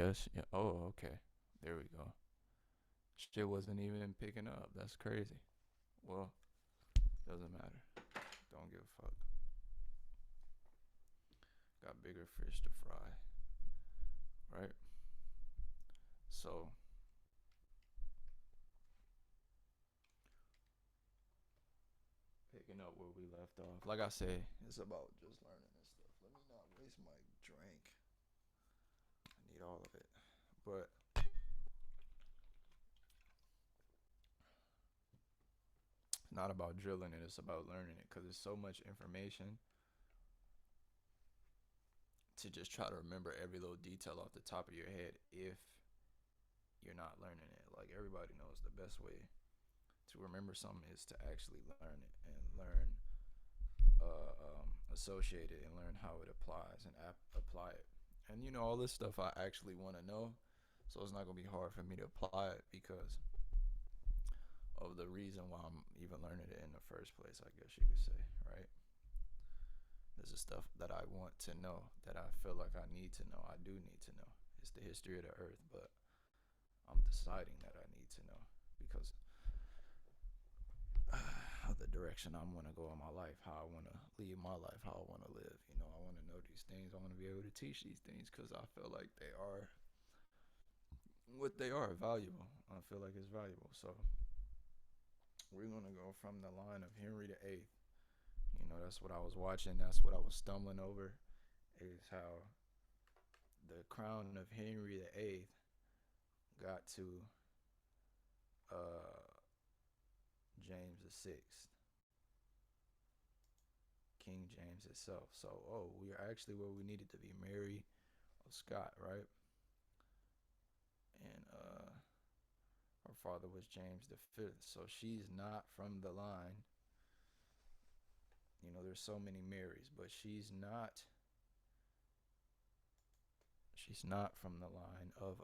guess. Yeah. Oh, okay. There we go. Shit wasn't even picking up. That's crazy. Well, doesn't matter. Don't give a fuck. Got bigger fish to fry, right? So, picking up where we left off. Like I say, it's about just learning this stuff. Let me not waste my drink. I need all of it. But it's not about drilling it, it's about learning it because there's so much information to just try to remember every little detail off the top of your head if you're not learning it. Like everybody knows the best way to remember something is to actually learn it and learn, associate it and learn how it applies and apply it. And all this stuff I actually want to know, so it's not gonna be hard for me to apply it because of the reason why I'm even learning it in the first place. I guess you could say, right? This is stuff that I want to know, that I feel like I need to know. I do need to know. It's the history of the earth, but I'm deciding that I need to know because of the direction I want to go in my life, how I want to lead my life, how I want to live. I want to know these things. I want to be able to teach these things because I feel like they are what they are, valuable. I feel like it's valuable. So we're going to go from the line of Henry the Eighth. That's what I was watching. That's what I was stumbling over. Is how the crown of Henry the Eighth got to uh, James the Sixth, King James itself. So, we are actually where we needed to be. Mary of Scott, right? And her father was James the Fifth. So she's not from the line. There's so many Marys, but she's not from the line of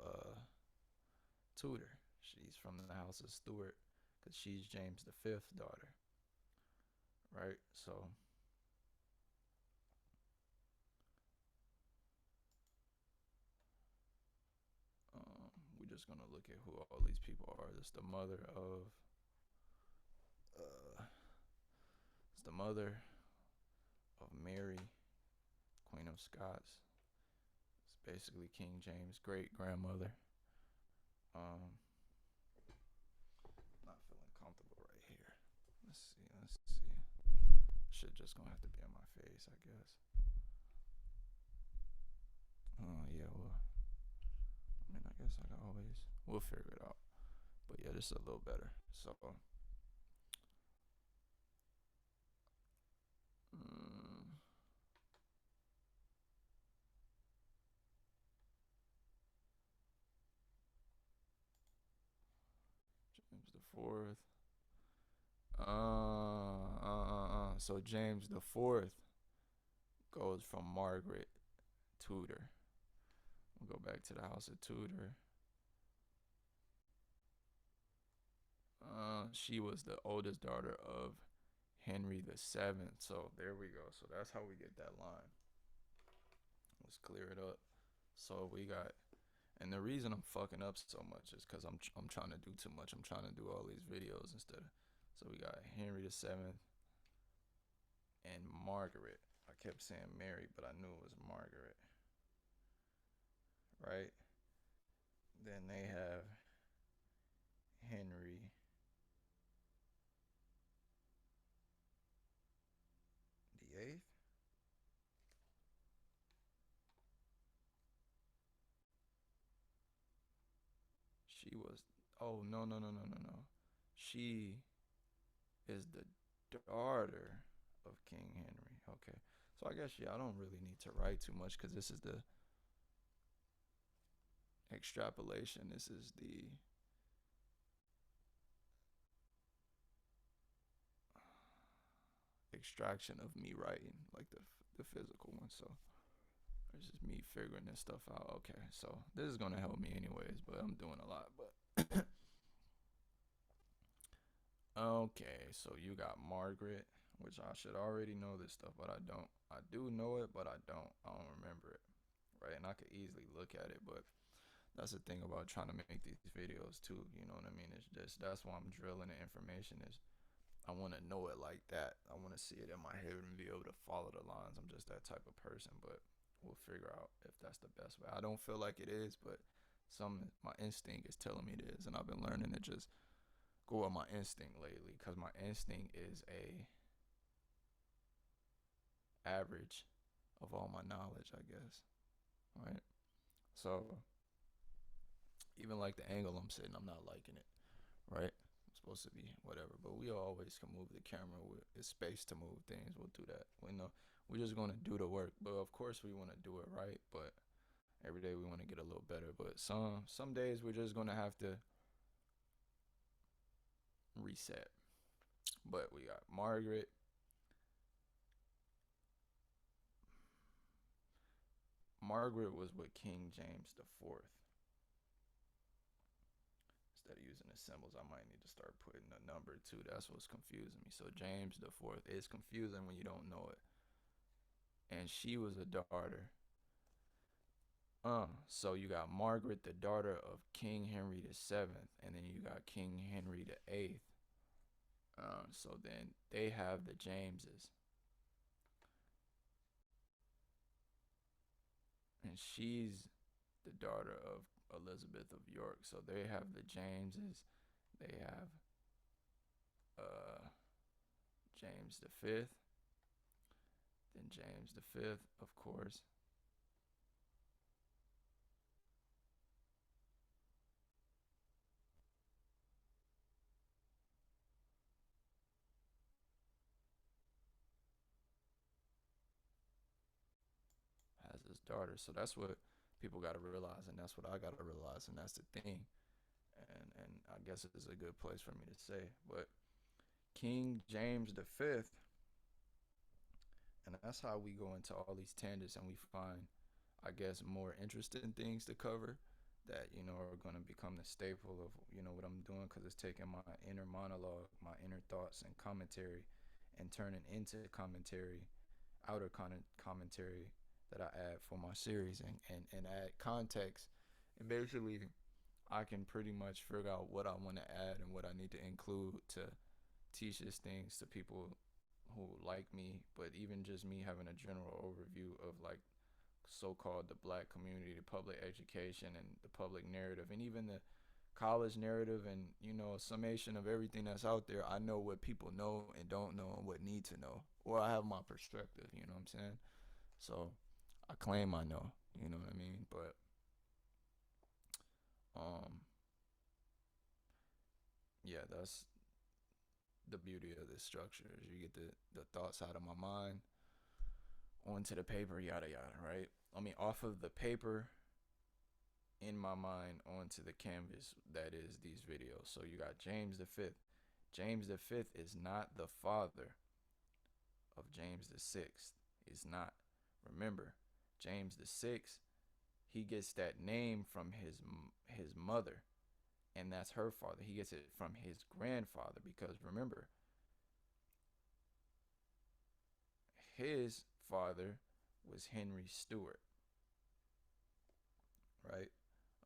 Tudor. She's from the house of Stuart because she's James the Fifth daughter, right? So we're just gonna look at who all these people are. This the mother of it's the mother of Mary, Queen of Scots. It's basically King James' great grandmother. Um, Not feeling comfortable right here. Let's see. Let's see. Shit just gonna have to be on my face, I guess. Oh yeah, well, I mean, I guess I can always. We'll figure it out. But yeah, this is a little better. So, mm, James the Fourth. So James the Fourth goes from Margaret Tudor. We'll go back to the House of Tudor. She was the oldest daughter of Henry the Seventh. So there we go. So that's how we get that line. Let's clear it up. So we got, and the reason I'm fucking up so much is because I'm trying to do too much. I'm trying to do all these videos instead of. So we got Henry the Seventh and Margaret. I kept saying Mary, but I knew it was Margaret, right? Then they have Henry the Eighth. She was. Oh no no no no no no. She is the daughter of King Henry. Okay. So I guess yeah, I don't really need to write too much because this is the extrapolation. This is the extraction of me writing, like the physical one. So it's just me figuring this stuff out. Okay, so this is gonna help me anyways, but I'm doing a lot. But okay, so you got Margaret, which I should already know this stuff, but I don't. I do know it, but I don't. I don't remember it, right? And I could easily look at it, but that's the thing about trying to make these videos too. You know what I mean? It's just that's why I'm drilling the information. Is I want to know it like that. I want to see it in my head and be able to follow the lines. I'm just that type of person, but we'll figure out if that's the best way. I don't feel like it is, but my instinct is telling me it is, and I've been learning to just go with my instinct lately because my instinct is a average of all my knowledge, I guess. Right? So even like the angle I'm sitting, I'm not liking it. Right? It's supposed to be whatever, but we always can move the camera. It's space to move things. We'll do that. We know we're just gonna do the work, but of course we want to do it right. But every day we want to get a little better. But some days we're just gonna have to reset. But we got Margaret. Margaret was with King James the Fourth. Instead of using the symbols, I might need to start putting a number too. That's what's confusing me. So James the Fourth is confusing when you don't know it. And she was a daughter. So you got Margaret, the daughter of King Henry the Seventh, and then you got King Henry the Eighth. So then they have the Jameses, and she's the daughter of Elizabeth of York. So they have the Jameses. They have uh, James the Fifth. Then James the Fifth, of course. Has his daughter. So that's what people got to realize, and that's what I got to realize, and that's the thing. And I guess it's a good place for me to say. But King James the Fifth, and that's how we go into all these tangents, and we find, I guess, more interesting things to cover that are going to become the staple of what I'm doing, because it's taking my inner monologue, my inner thoughts and commentary, and turning into commentary, outer commentary that I add for my series, and add context, and basically I can pretty much figure out what I want to add and what I need to include to teach these things to people who like me, but even just me having a general overview of like so-called the black community, the public education, and the public narrative, and even the college narrative, and a summation of everything that's out there. I know what people know and don't know and what need to know, or I have my perspective. You know what I'm saying? So I claim I know. You know what I mean? But um, yeah, that's the beauty of this structure. Is you get the thoughts out of my mind onto the paper, yada yada, right? I mean, off of the paper in my mind onto the canvas that is these videos. So you got James the Fifth. James the Fifth is not the father of James the Sixth. He's not. Remember, James the Sixth, he gets that name from his mother, and that's her father. He gets it from his grandfather, because remember, his father was Henry Stuart, right?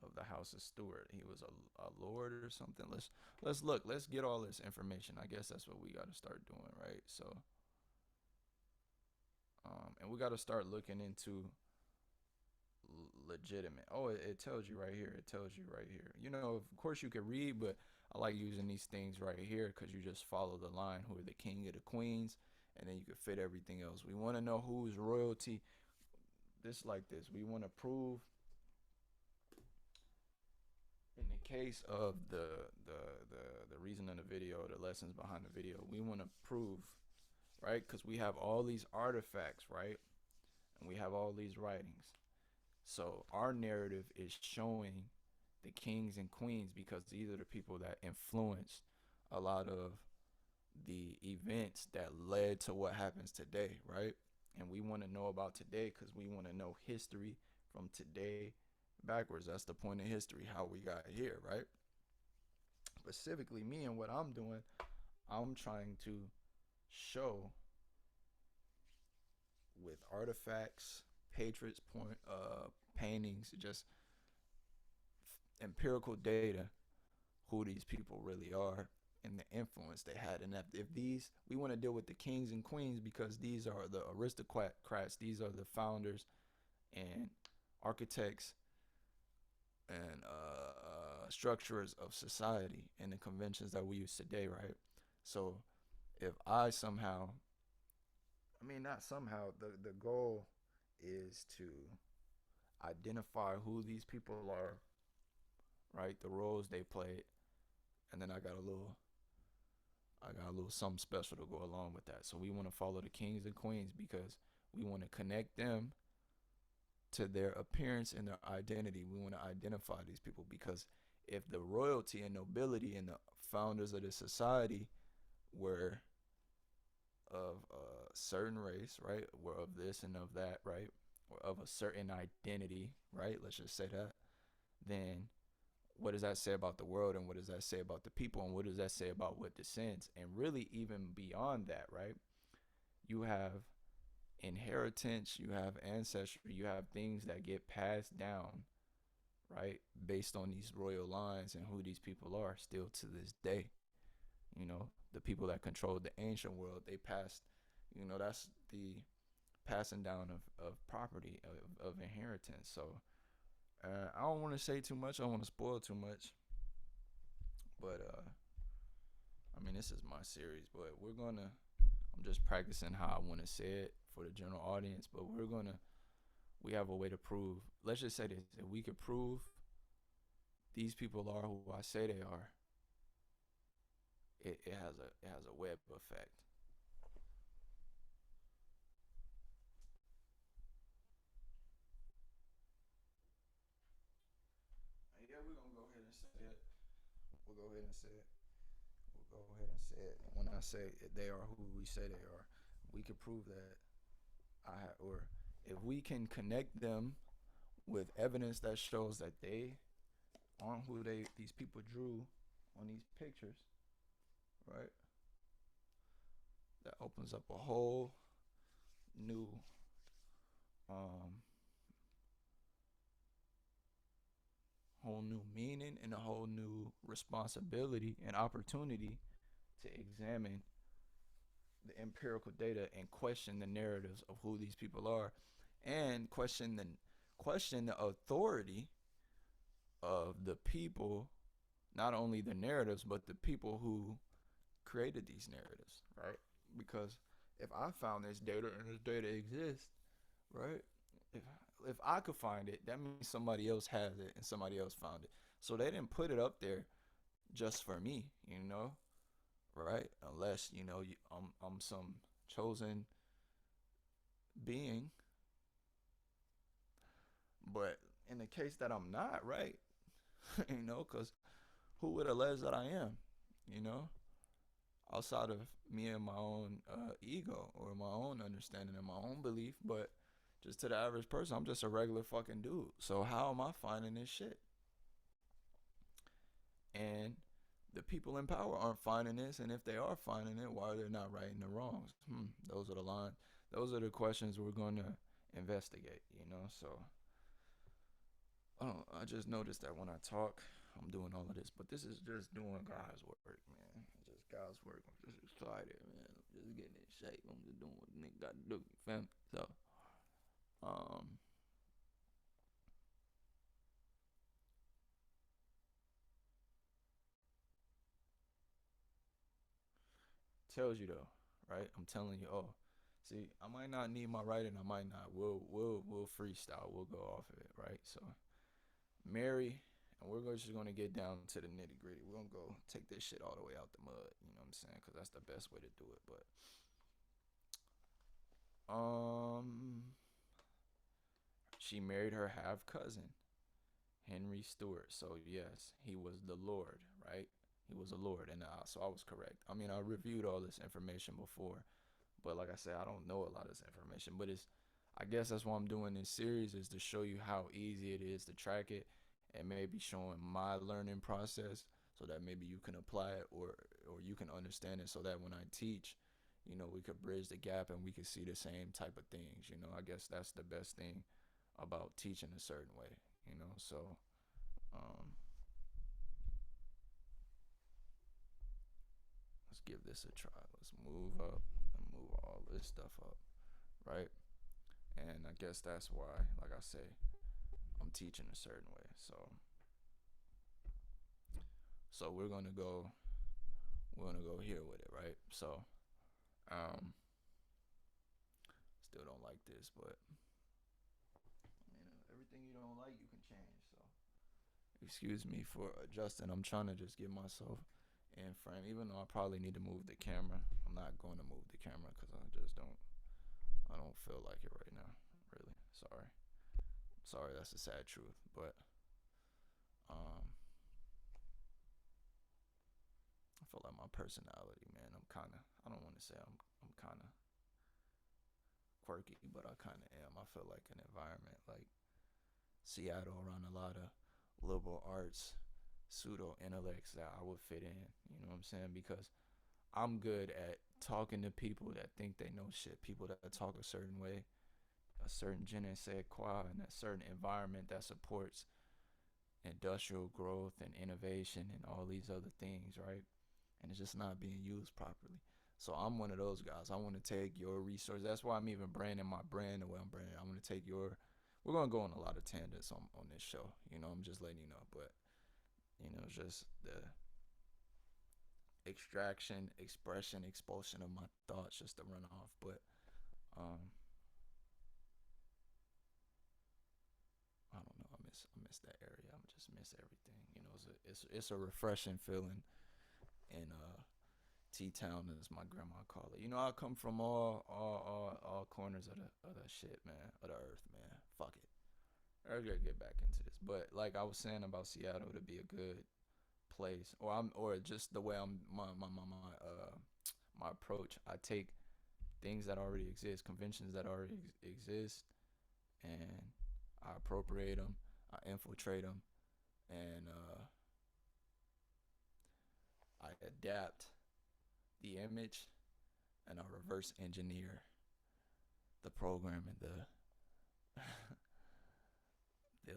Of the House of Stuart. He was a lord or something. Let's look. Let's get all this information. I guess that's what we got to start doing, right? So, and we got to start looking into legitimate. Oh, it tells you right here. It tells you right here. Of course you could read, but I like using these things right here because you just follow the line. Who are the king of the queens, and then you can fit everything else. We want to know who's royalty. This like this. We want to prove. In the case of the reason of the video, the lessons behind the video, we want to prove, right? Because we have all these artifacts, right? And we have all these writings. So our narrative is showing the kings and queens because these are the people that influenced a lot of the events that led to what happens today, right? And we want to know about today because we want to know history from today backwards. That's the point of history, how we got here, right? Specifically, me and what I'm doing, I'm trying to show with artifacts, patriots, paintings, just empirical data who these people really are and the influence they had. And if these, we want to deal with the kings and queens because these are the aristocrats, these are the founders and architects and structures of society and the conventions that we use today, right? So if I somehow, I mean, not somehow, the goal is to identify who these people are, right? The roles they played, and then I got a little something special to go along with that. So we want to follow the kings and queens because we want to connect them to their appearance and their identity. We want to identify these people because if the royalty and nobility and the founders of the society were of a certain race, right, were of this and of that, right, or of a certain identity, right, let's just say that, then what does that say about the world, and what does that say about the people, and what does that say about what descends? And really, even beyond that, right, you have inheritance, you have ancestry, you have things that get passed down, right, based on these royal lines and who these people are still to this day. You know, the people that controlled the ancient world, they passed, you know, that's the passing down of property, of inheritance. So I don't want to say too much, I don't want to spoil too much, but I mean, this is my series, but I'm just practicing how I want to say it for the general audience, but we have a way to prove, let's just say this, if we could prove these people are who I say they are, it has a web effect. And yeah, we're gonna go ahead and say it. We'll go ahead and say it. We'll go ahead and say it. And when I say they are who we say they are, we can prove that or if we can connect them with evidence that shows that they aren't who these people drew on these pictures, right? That opens up a new um whole new meaning and a whole new responsibility and opportunity to examine the empirical data and question the narratives of who these people are and question the authority of the people, not only the narratives but the people who created these narratives, right? Because if I found this data and this data exists, right? If if I could find it, that means somebody else has it and somebody else found it. So they didn't put it up there just for me, right? Unless I'm some chosen being. But in the case that I'm not, right? Because who would allege that I am? You know, outside of me and my own ego or my own understanding and my own belief, but just to the average person, I'm just a regular fucking dude. So how am I finding this shit? And the people in power aren't finding this, and if they are finding it, why are they not righting the wrongs? Those are the lines. Those are the questions we're going to investigate. So I just noticed that when I talk, I'm doing all of this, but this is just doing God's work, man. Just God's work. I'm just excited, man. I'm just getting in shape. I'm just doing what nigga got to do, fam. So, um, tells you though, right? I'm telling you, oh, see, I might not need my writing, I might not. We'll freestyle. We'll go off of it, right? So, Mary, and just gonna get down to the nitty gritty. We're gonna go take this shit all the way out the mud. You know what I'm saying? Because that's the best way to do it. But she married her half cousin, Henry Stewart. So yes, he was the Lord, right? He was a Lord, and so I was correct. I mean, I reviewed all this information before, but like I said, I don't know a lot of this information. But I guess that's why I'm doing this series, is to show you how easy it is to track it, and maybe showing my learning process, so that maybe you can apply it, or you can understand it, so that when I teach, we could bridge the gap and we could see the same type of things. I guess that's the best thing about teaching a certain way. So um let's give this a try. Let's move up and move all this stuff up, right? And I guess that's why, like I say, I'm teaching a certain way. So we're gonna go here with it, right? So um still don't like this, but everything you don't like you can change. So excuse me for adjusting. I'm trying to just get myself in frame, even though I probably need to move the camera. I'm not going to move the camera because I don't feel like it right now. Really, sorry, that's the sad truth. But um, I feel like my personality, man. I don't want to say I'm kind of quirky, but I kind of am. I feel like an environment like Seattle around a lot of liberal arts, pseudo intellects that I would fit in. You know what I'm saying? Because I'm good at talking to people that think they know shit, people that talk a certain way, a certain je ne sais quoi, in a certain environment that supports industrial growth and innovation and all these other things, right? And it's just not being used properly. So I'm one of those guys. I want to take your resource. That's why I'm even branding my brand the way I'm branding. I want to take your. We're gonna go on a lot of tangents on this show. You know, I'm just letting you know. But just the extraction, expression, expulsion of my thoughts, just to run off. But um, I don't know. I miss that area. I just miss everything. You know, it's a refreshing feeling in T-Town, as my grandma called it. You know, I come from all corners of the shit, man, of the earth, man. Fuck it. I gotta get back into this, but like I was saying about Seattle, to be a good place, or just the way my approach. I take things that already exist, conventions that already exist, and I appropriate them, I infiltrate them, and I adapt the image, and I reverse engineer the program and the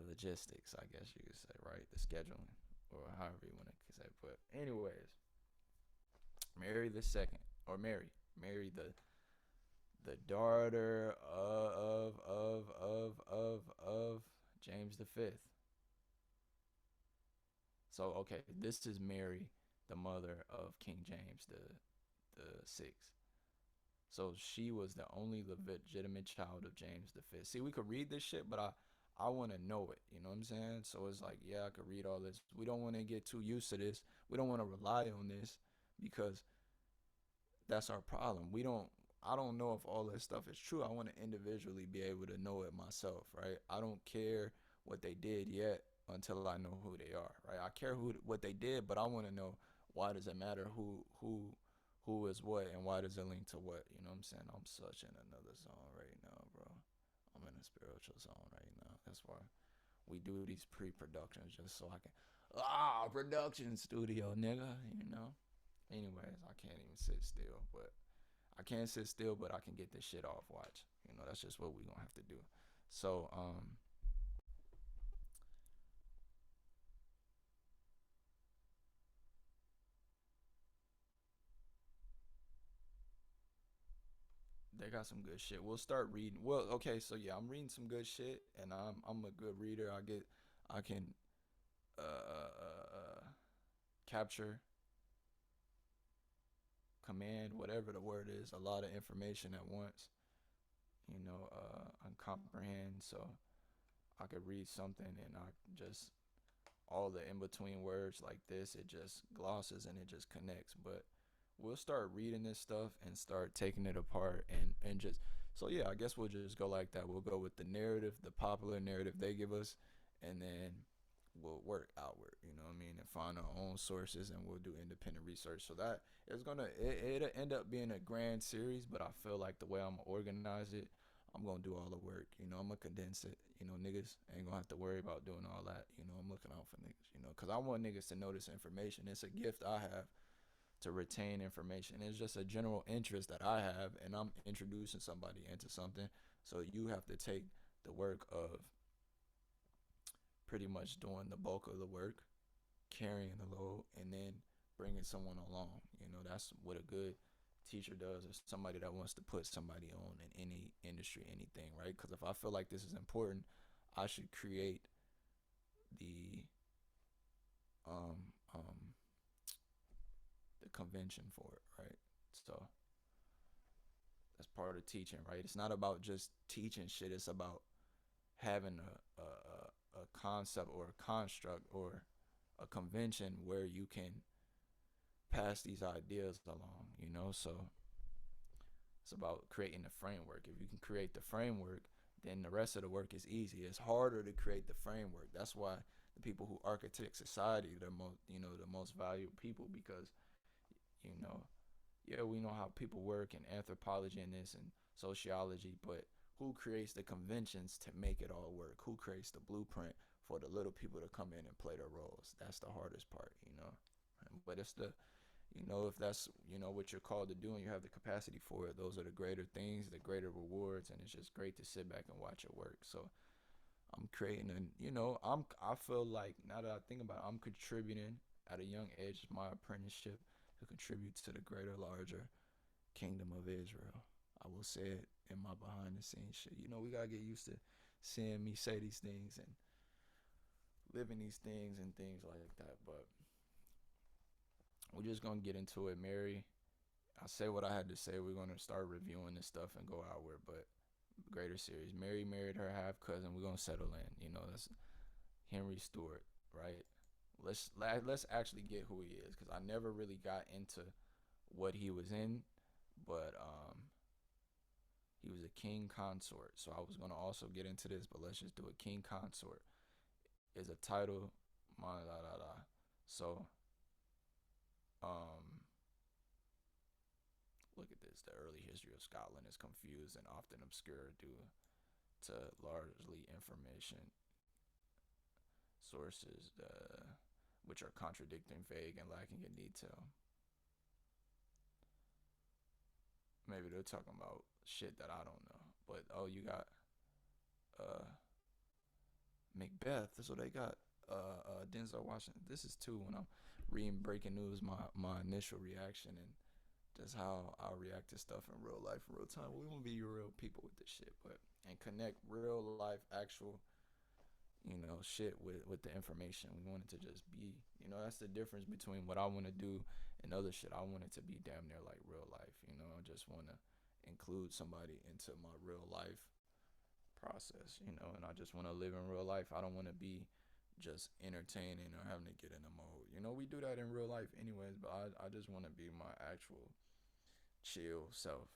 logistics, I guess you could say, right? The scheduling, or however you want to say. But anyways, Mary the daughter of James the Fifth. So okay, this is Mary, the mother of King James the Sixth. So she was the only legitimate child of James the Fifth. See, we could read this shit, but I want to know it. You know what I'm saying? So it's like, yeah, I could read all this. We don't want to get too used to this. We don't want to rely on this because that's our problem. I don't know if all this stuff is true. I want to individually be able to know it myself, right? I don't care what they did yet until I know who they are, right? I care what they did, but I want to know, why does it matter who is what, and why does it link to what? You know what I'm saying? I'm such in another zone right now, bro. I'm in a spiritual zone right now. That's why we do these pre-productions, just so I can production studio, nigga, you know. Anyways, I can't even sit still, but I can't sit still, but I can get this shit off watch. You know, that's just what we gonna have to do. So they got some good shit. We'll start reading. Well, okay, so yeah, I'm reading some good shit, and I'm a good reader. I can capture, command, whatever the word is, a lot of information at once. You know, I comprehend. So I could read something, and I just, all the in between words like this, it just glosses and it just connects. But we'll start reading this stuff and start taking it apart, and just, so yeah, I guess we'll just go like that. We'll go with the narrative, the popular narrative they give us, and then we'll work outward, you know what I mean, and find our own sources, and we'll do independent research. So that is it'll end up being a grand series, but I feel like the way I'm gonna organize it, I'm gonna do all the work. You know, I'm gonna condense it. You know, niggas ain't gonna have to worry about doing all that. You know, I'm looking out for niggas. You know, cause I want niggas to know this information. It's a gift I have to retain information. It's just a general interest that I have, and I'm introducing somebody into something. So you have to take the work of pretty much doing the bulk of the work, carrying the load, and then bringing someone along. That's what a good teacher does, or somebody that wants to put somebody on in any industry, anything, right? Because if I feel like this is important, I should create the um um the convention for it, right? So that's part of teaching, right? It's not about just teaching shit. It's about having a concept or a construct or a convention where you can pass these ideas along, So it's about creating a framework. If you can create the framework, then the rest of the work is easy. It's harder to create the framework. That's why the people who architect society are the most valuable people, because you know, yeah, we know how people work in anthropology and this and sociology, but who creates the conventions to make it all work? Who creates the blueprint for the little people to come in and play their roles? That's the hardest part. But it's if that's, what you're called to do and you have the capacity for it, those are the greater things, the greater rewards, and it's just great to sit back and watch it work. So I'm creating I feel like, now that I think about it, I'm contributing at a young age, my apprenticeship, to contribute to the greater, larger kingdom of Israel. I will say it in my behind the scenes shit. We gotta get used to seeing me say these things and living these things and things like that. But we're just gonna get into it. Mary, I say what I had to say. We're gonna start reviewing this stuff and go outward. But greater series. Mary married her half cousin. We're gonna settle in. That's Henry Stewart, right? Let's actually get who he is, because I never really got into what he was in, but he was a king consort. So I was gonna also get into this, but let's just do a king consort is a title, So look at this. The early history of Scotland is confused and often obscure due to largely information sources which are contradicting, vague, and lacking in detail. Maybe they're talking about shit that I don't know. But you got Macbeth. So they got Denzel Washington. This is too, when I'm reading breaking news, my initial reaction and just how I react to stuff in real life, in real time. We want to be real people with this shit, and connect real life, actual, shit with the information. We want it to just be, that's the difference between what I want to do and other shit. I want it to be damn near like real life. I just want to include somebody into my real life process, and I just want to live in real life. I don't want to be just entertaining or having to get in a mode. We do that in real life anyways, but I just want to be my actual chill self,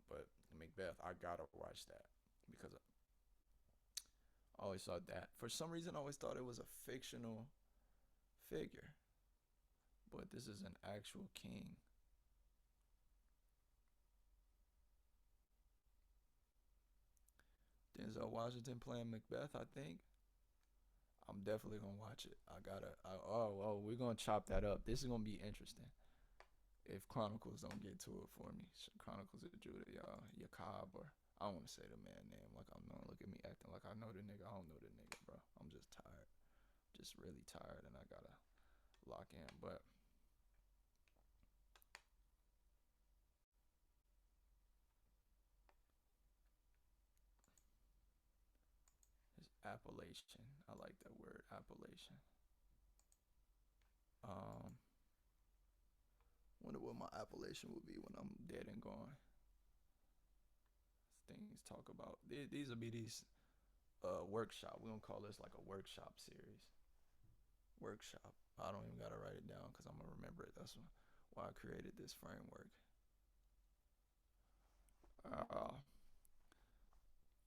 But Macbeth, I gotta watch that because I always thought that, for some reason, I always thought it was a fictional figure, but this is an actual king. Denzel Washington playing Macbeth, I think. I'm definitely gonna watch it. We're gonna chop that up. This is gonna be interesting. If Chronicles don't get to it for me, Chronicles of Judah, y'all, Yakab, or I don't want to say the man name like I'm known. Look at me acting like I know the nigga. I don't know the nigga, bro. I'm just tired, just really tired, and I gotta lock in. But his appellation, I like that word, appellation. Wonder what my appellation will be when I'm dead and gone. Things talk about these will be these workshop. We're gonna call this like a workshop series. Workshop. I don't even gotta write it down because I'm gonna remember it. That's why I created this framework.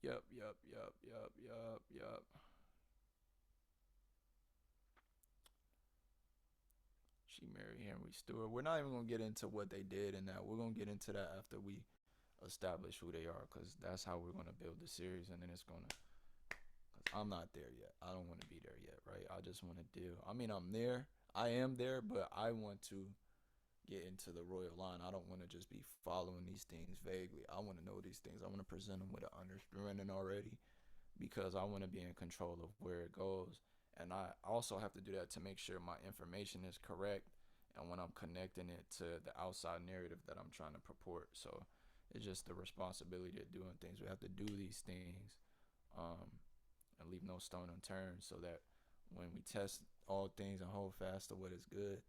Yep. She married Henry Stewart. We're not even gonna get into what they did and that. We're gonna get into that after we establish who they are, because that's how we're gonna build the series, and then it's gonna. Cause I'm not there yet. I don't want to be there yet, right? I just want to do. I mean, I'm there. I am there, but I want to get into the royal line. I don't want to just be following these things vaguely. I want to know these things. I want to present them with an understanding already, because I want to be in control of where it goes. And I also have to do that to make sure my information is correct and when I'm connecting it to the outside narrative that I'm trying to purport. So it's just the responsibility of doing things. We have to do these things, um, and leave no stone unturned, so that when we test all things and hold fast to what is good,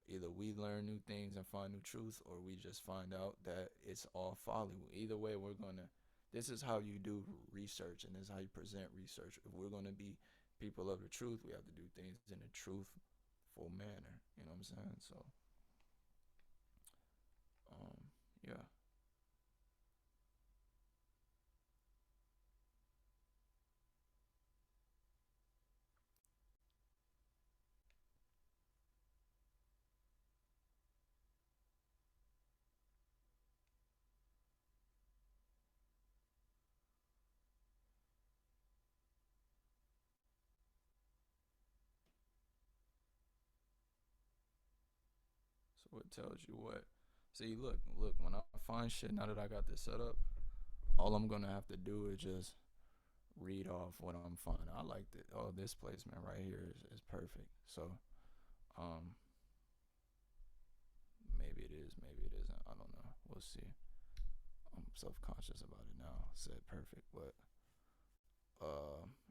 either we learn new things and find new truth, or we just find out that it's all folly. Either way, we're gonna. This is how you do research, and this is how you present research. If we're gonna be people of the truth, we have to do things in a truthful manner. You know what I'm saying? So, um, yeah. So it tells you what. See, look. When I find shit, now that I got this set up, all I'm gonna have to do is just read off what I'm finding. I like it. Oh, this placement right here is perfect. So, um, maybe it is, maybe it isn't. I don't know. We'll see. I'm self-conscious about it now. I said perfect, but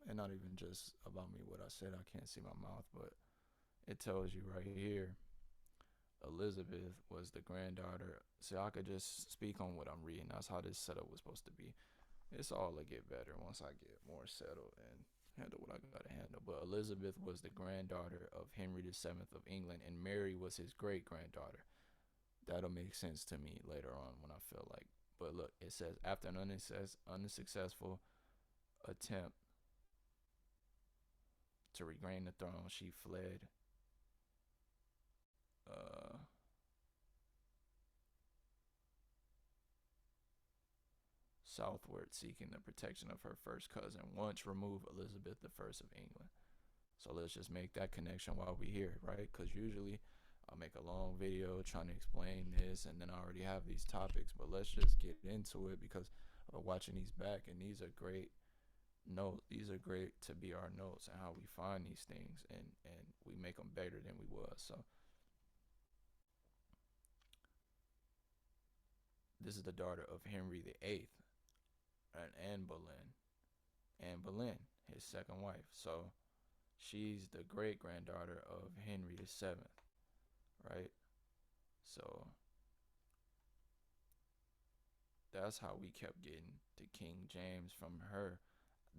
and not even just about me. What I said, I can't see my mouth, but it tells you right here. Elizabeth was the granddaughter. See, I could just speak on what I'm reading. That's how this setup was supposed to be. It's all to get better once I get more settled and handle what I gotta handle. But Elizabeth was the granddaughter of Henry VII of England, and Mary was his great granddaughter. That'll make sense to me later on when I feel like. But look, it says after an unsuccessful attempt to regain the throne, she fled uh, southward, seeking the protection of her first cousin. Once removed, Elizabeth I of England. So let's just make that connection while we're here, right? Because usually I'll make a long video trying to explain this, and then I already have these topics. But let's just get into it, because I'm watching these back, and these are great notes. These are great to be our notes and how we find these things, and we make them better than we was. So this is the daughter of Henry VIII and Anne Boleyn, his second wife. So she's the great granddaughter of Henry VII, right? So that's how we kept getting to King James from her.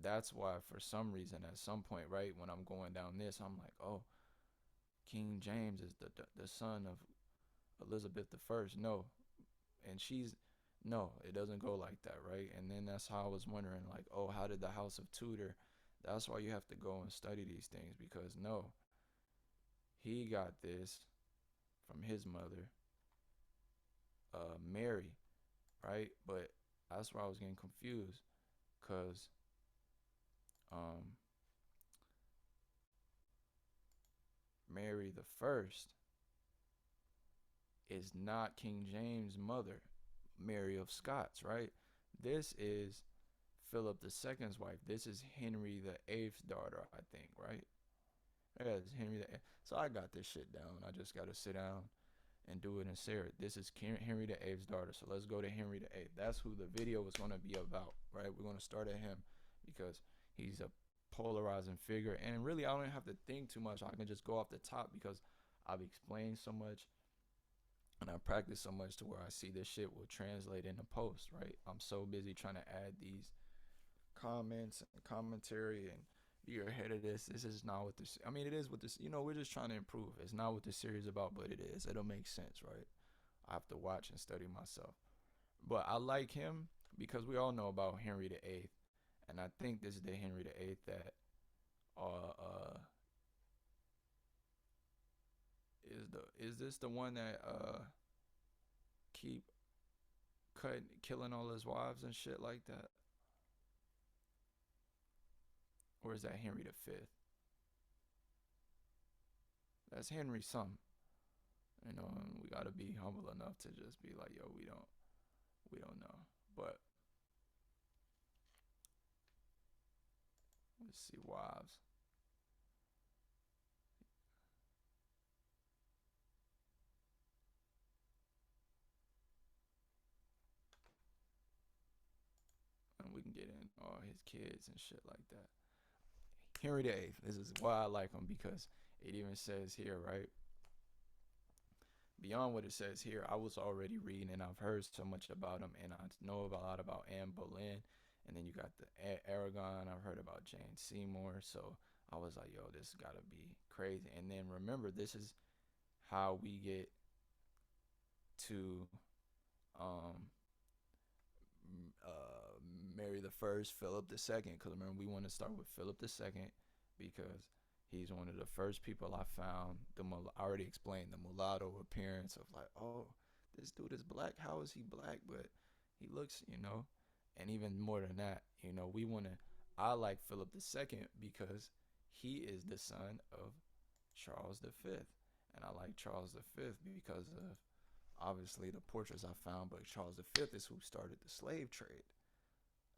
That's why, for some reason, at some point, right, when I'm going down this, I'm like, oh, King James is the son of Elizabeth the First. No, and she's no, it doesn't go like that, right? And then that's how I was wondering, like, oh, how did the House of Tudor? That's why you have to go and study these things, because no, he got this from his mother, Mary, right? But that's where I was getting confused, cause um, Mary the First is not King James' mother, Mary of Scots, right? This is Philip the Second's wife. This is Henry the Eighth's daughter, I think, right? Yeah, it's Henry the Eighth. So I got this shit down. I just got to sit down and do it and say it. This is Henry the Eighth's daughter. So let's go to Henry the Eighth. That's who the video was going to be about, right? We're going to start at him, because he's a polarizing figure. And really, I don't have to think too much. I can just go off the top, because I've explained so much and I practice so much to where I see this shit will translate into post, right? I'm so busy trying to add these comments and commentary and be ahead of this. This is not what this. I mean, it is what this. We're just trying to improve. It's not what this series is about, but it is. It'll make sense, right? I have to watch and study myself. But I like him because we all know about Henry the Eighth, and I think this is the Henry the Eighth that is this the one that keep cutting killing all his wives and shit like that, or is that Henry the Fifth? That's Henry some. And we gotta be humble enough to just be like, yo, we don't know. But let's see, wives. his kids and shit like that. Henry VIII. This is why I like him, because it even says here, right? Beyond what it says here, I was already reading and I've heard so much about him, and I know a lot about Anne Boleyn, and then you got the Aragon. I've heard about Jane Seymour, so I was like, yo, this gotta be crazy. And then remember, this is how we get to um Mary the First, Philip the Second. Because remember, we want to start with Philip the Second because he's one of the first people I found. I already explained the mulatto appearance of like, oh, this dude is black. How is he black? But he looks, and even more than that, we want to. I like Philip the Second because he is the son of Charles the Fifth, and I like Charles the Fifth because of obviously the portraits I found. But Charles the Fifth is who started the slave trade,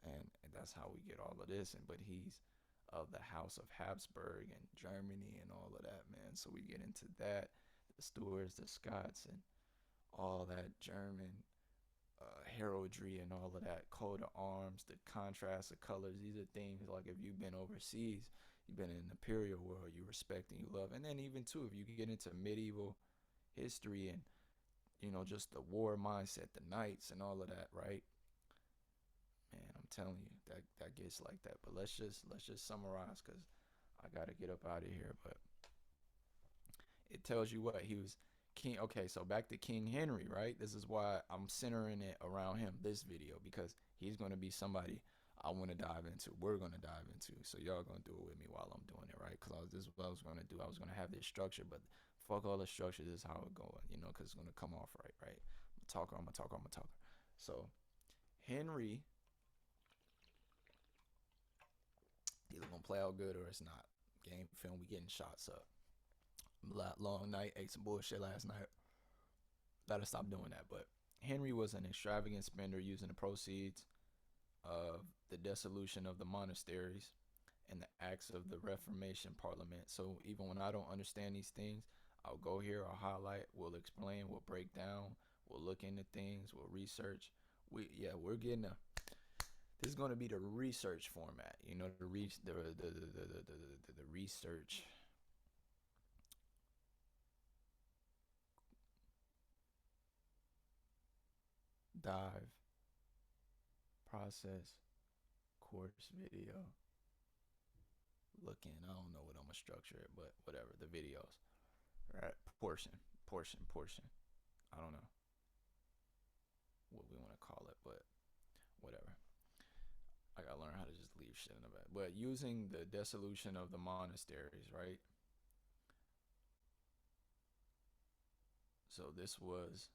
and that's how we get all of this. And but he's of the House of Habsburg and Germany and all of that, man. So we get into that, the Stuarts, the Scots, and all that German heraldry and all of that coat of arms, the contrast of colors. These are things like if you've been overseas, you've been in the imperial world, you respect and you love. And then even too, if you get into medieval history and just the war mindset, the knights and all of that, right? Man, I'm telling you, that gets like that. But let's just summarize, because I gotta get up out of here. But it tells you what he was king. Okay, so back to King Henry, right? This is why I'm centering it around him, this video, because he's gonna be somebody I want to dive into. We're gonna dive into. So y'all gonna do it with me while I'm doing it, right? Because this is what I was gonna do. I was gonna have this structure, but fuck all the structure. This is how it going, because it's gonna come off right, right? I'm a talker. So Henry, either gonna play out good or it's not. Game film, we getting shots up. Long night, ate some bullshit last night. Gotta stop doing that. But Henry was an extravagant spender, using the proceeds of the dissolution of the monasteries and the acts of the Reformation Parliament. So even when I don't understand these things, I'll go here, I'll highlight, we'll explain, we'll break down, we'll look into things, we'll research. We're getting this is going to be the research format, the research dive process course video. Looking, I don't know what I'm gonna structure it, but whatever, the videos, right? Portion. I don't know what we want to call it, but whatever. I gotta learn how to just leave shit in the back. But using the dissolution of the monasteries, right? So this was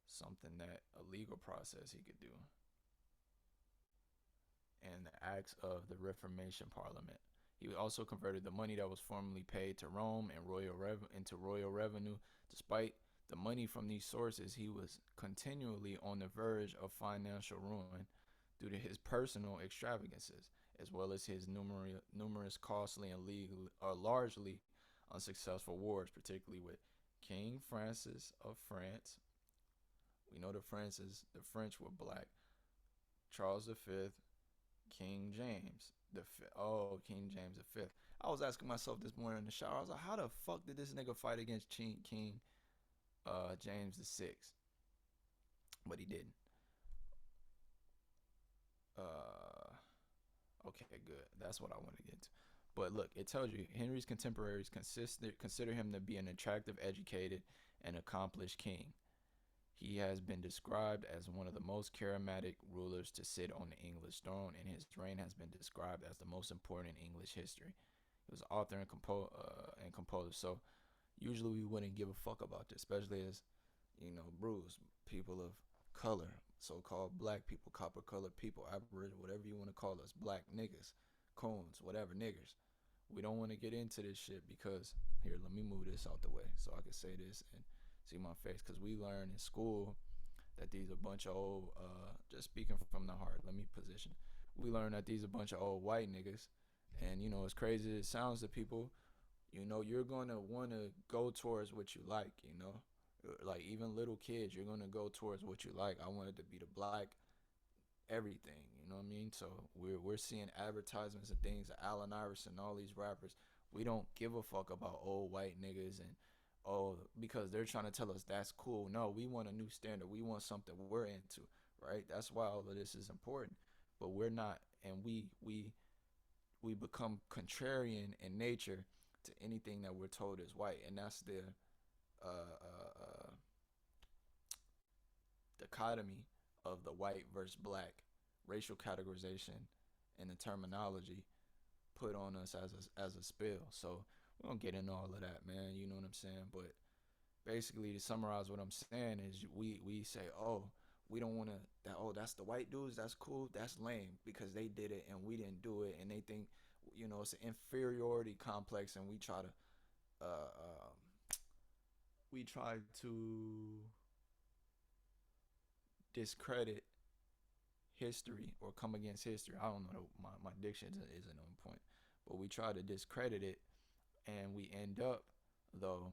something that a legal process he could do, and the acts of the Reformation Parliament. He also converted the money that was formerly paid to Rome and into royal revenue. Despite the money from these sources, he was continually on the verge of financial ruin due to his personal extravagances, as well as his numerous costly and largely unsuccessful wars, particularly with King Francis of France. We know the French were black. Charles V, King James King James V. I was asking myself this morning in the shower. I was like, how the fuck did this nigga fight against King James VI? But he didn't. Okay, good. That's what I want to get to. But look, it tells you Henry's contemporaries consider him to be an attractive, educated, and accomplished king. He has been described as one of the most charismatic rulers to sit on the English throne, and his reign has been described as the most important in English history. He was author and composer. So usually we wouldn't give a fuck about this, especially as, Bruce, people of color, so-called black people, copper-colored people, aboriginal, whatever you want to call us, black niggas, coons, whatever, niggers. We don't want to get into this shit because, here, let me move this out the way so I can say this and see my face, because we learn in school that these are a bunch of old, just speaking from the heart, let me position. We learn that these are a bunch of old white niggas, and, as crazy as it sounds to people, you're going to want to go towards what you like, Like even little kids, you're gonna go towards what you like. I wanted to be the black everything, you know what I mean? So we're seeing advertisements and things, Allen Iverson, all these rappers. We don't give a fuck about old white niggas and oh because they're trying to tell us that's cool. No, we want a new standard. We want something we're into, right? That's why all of this is important. But we're not, and we become contrarian in nature to anything that we're told is white, and that's the uh, uh, uh, dichotomy of the white versus black racial categorization and the terminology put on us as a spill. So we don't get into all of that, man. You know what I'm saying? But basically, to summarize what I'm saying is, we say, oh, we don't want to that. Oh, that's the white dudes. That's cool. That's lame because they did it and we didn't do it, and they think, it's an inferiority complex, and we try to discredit history or come against history. I don't know. My diction isn't on point, but we try to discredit it, and we end up though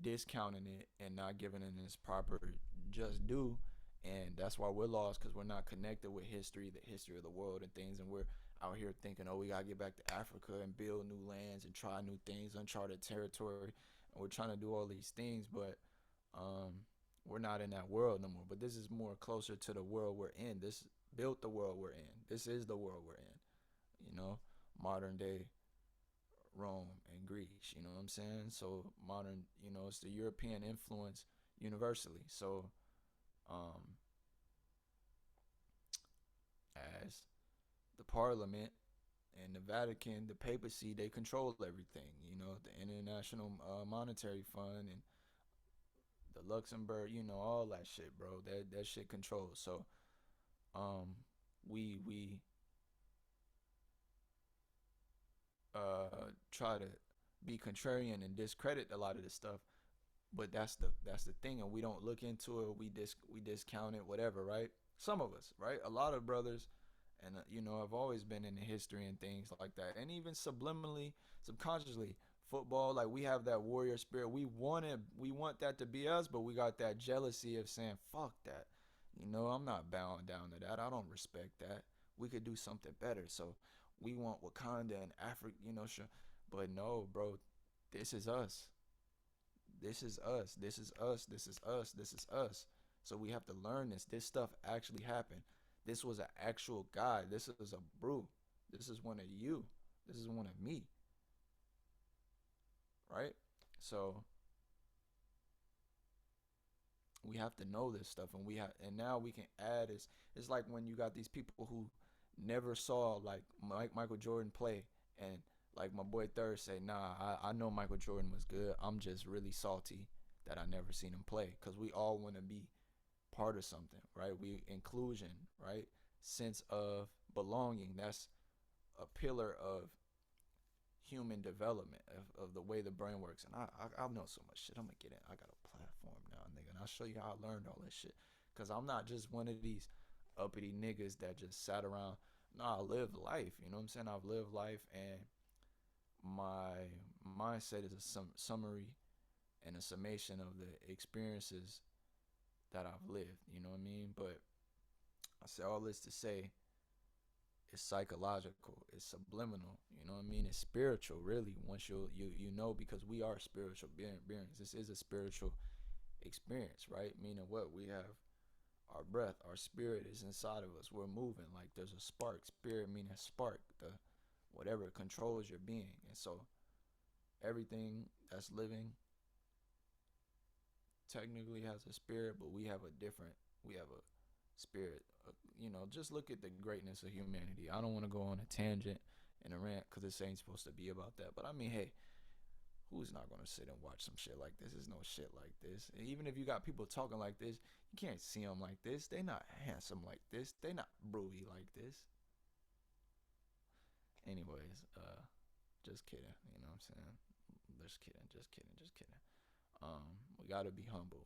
discounting it and not giving it its proper just due. And that's why we're lost, because we're not connected with history, the history of the world and things. And we're out here thinking, oh, we got to get back to Africa and build new lands and try new things, uncharted territory. And we're trying to do all these things, but we're not in that world no more. But this is more closer to the world we're in. This built the world we're in. This is the world we're in, modern day Rome and Greece, you know what I'm saying? So modern, it's the European influence universally. So um, as the Parliament and the Vatican, the papacy, they control everything. The International Monetary Fund and the Luxembourg, all that shit, bro. That shit controls. So um, we try to be contrarian and discredit a lot of this stuff, but that's the thing, and we don't look into it. We discount it, whatever, right? Some of us, right? A lot of brothers, and I've always been into history and things like that, and even subliminally, subconsciously, football. Like we have that warrior spirit. We want that to be us, but we got that jealousy of saying, "Fuck that." I'm not bowing down to that. I don't respect that. We could do something better. So we want Wakanda and Africa. Sure, but no, bro. This is us. This is us. This is us. This is us. This is us. So we have to learn this. This stuff actually happened. This was an actual guy. This is a brew. This is one of you. This is one of me. Right? So we have to know this stuff, and now we can add. It's like when you got these people who never saw like Michael Jordan play, and like my boy Third say, nah, I know Michael Jordan was good. I'm just really salty that I never seen him play, because we all want to be part of something, right? We inclusion, right? Sense of belonging. That's a pillar of human development, of the way the brain works. And I know so much shit. I'm gonna get in. I got a platform now, nigga, and I'll show you how I learned all this shit. Cause I'm not just one of these uppity niggas that just sat around. No, I live life. You know what I'm saying? I've lived life, and my mindset is a summary and a summation of the experiences that I've lived. You know what I mean? But I say all this to say it's psychological, it's subliminal, you know what I mean? It's spiritual, really. Once you know, because we are spiritual beings. This is a spiritual experience, right? Meaning what? We have our breath, our spirit is inside of us. We're moving, like there's a spark. Spirit meaning spark, the whatever controls your being. And so everything that's living technically has a spirit, but we have a spirit. Just look at the greatness of humanity. I don't want to go on a tangent and a rant, because this ain't supposed to be about that. But I mean, hey, who's not going to sit and watch some shit like this? There's no shit like this. And even if you got people talking like this, you can't see them like this. They not handsome like this. They not broody like this. Anyways, just kidding. You know what I'm saying? Just kidding. We gotta be humble.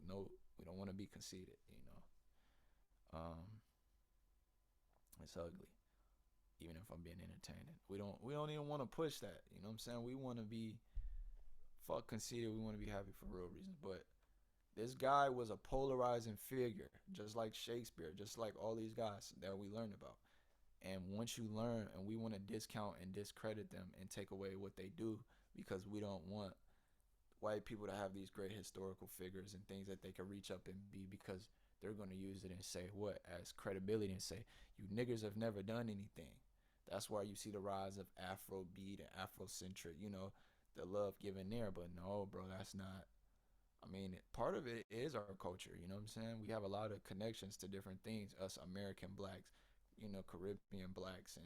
No, we don't want to be conceited. It's ugly. Even if I'm being entertaining, we don't even want to push that. You know what I'm saying? We want to be Fuck conceited. We want to be happy for real reasons. But this guy was a polarizing figure, just like Shakespeare, just like all these guys that we learned about. And once you learn, and we want to discount and discredit them and take away what they do because we don't want white people to have these great historical figures and things that they can reach up and be, because they're going to use it and say what as credibility and say you niggers have never done anything. That's why you see the rise of Afrobeat and Afrocentric, the love given there. But no, bro, that's not. I mean, part of it is our culture. You know what I'm saying? We have a lot of connections to different things. Us American blacks, Caribbean blacks, and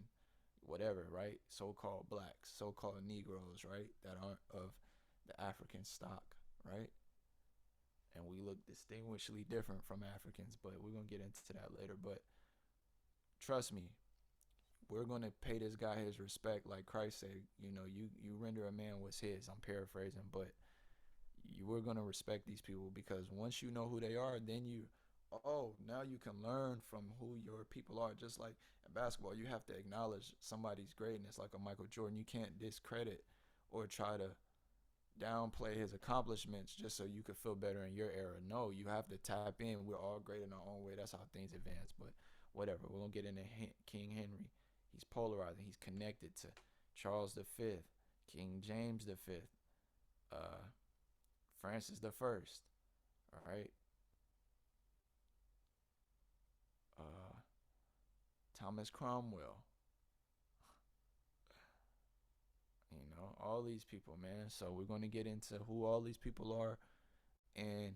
whatever, right? So-called blacks, so-called Negroes, right? That aren't of the African stock, right? And we look distinguishedly different from Africans, but we're gonna get into that later. But trust me, we're gonna pay this guy his respect, like Christ said. You render a man what's his. I'm paraphrasing, but we're gonna respect these people because once you know who they are, then now you can learn from who your people are. Just like in basketball, you have to acknowledge somebody's greatness, like a Michael Jordan. You can't discredit or try to downplay his accomplishments just so you could feel better in your era. No, you have to tap in. We're all great in our own way. That's how things advance. But whatever. We're gonna get into King Henry. He's polarizing. He's connected to Charles V, King James V, uh, Francis I. All right. Uh, Thomas Cromwell. All these people, man. So we're gonna get into who all these people are, and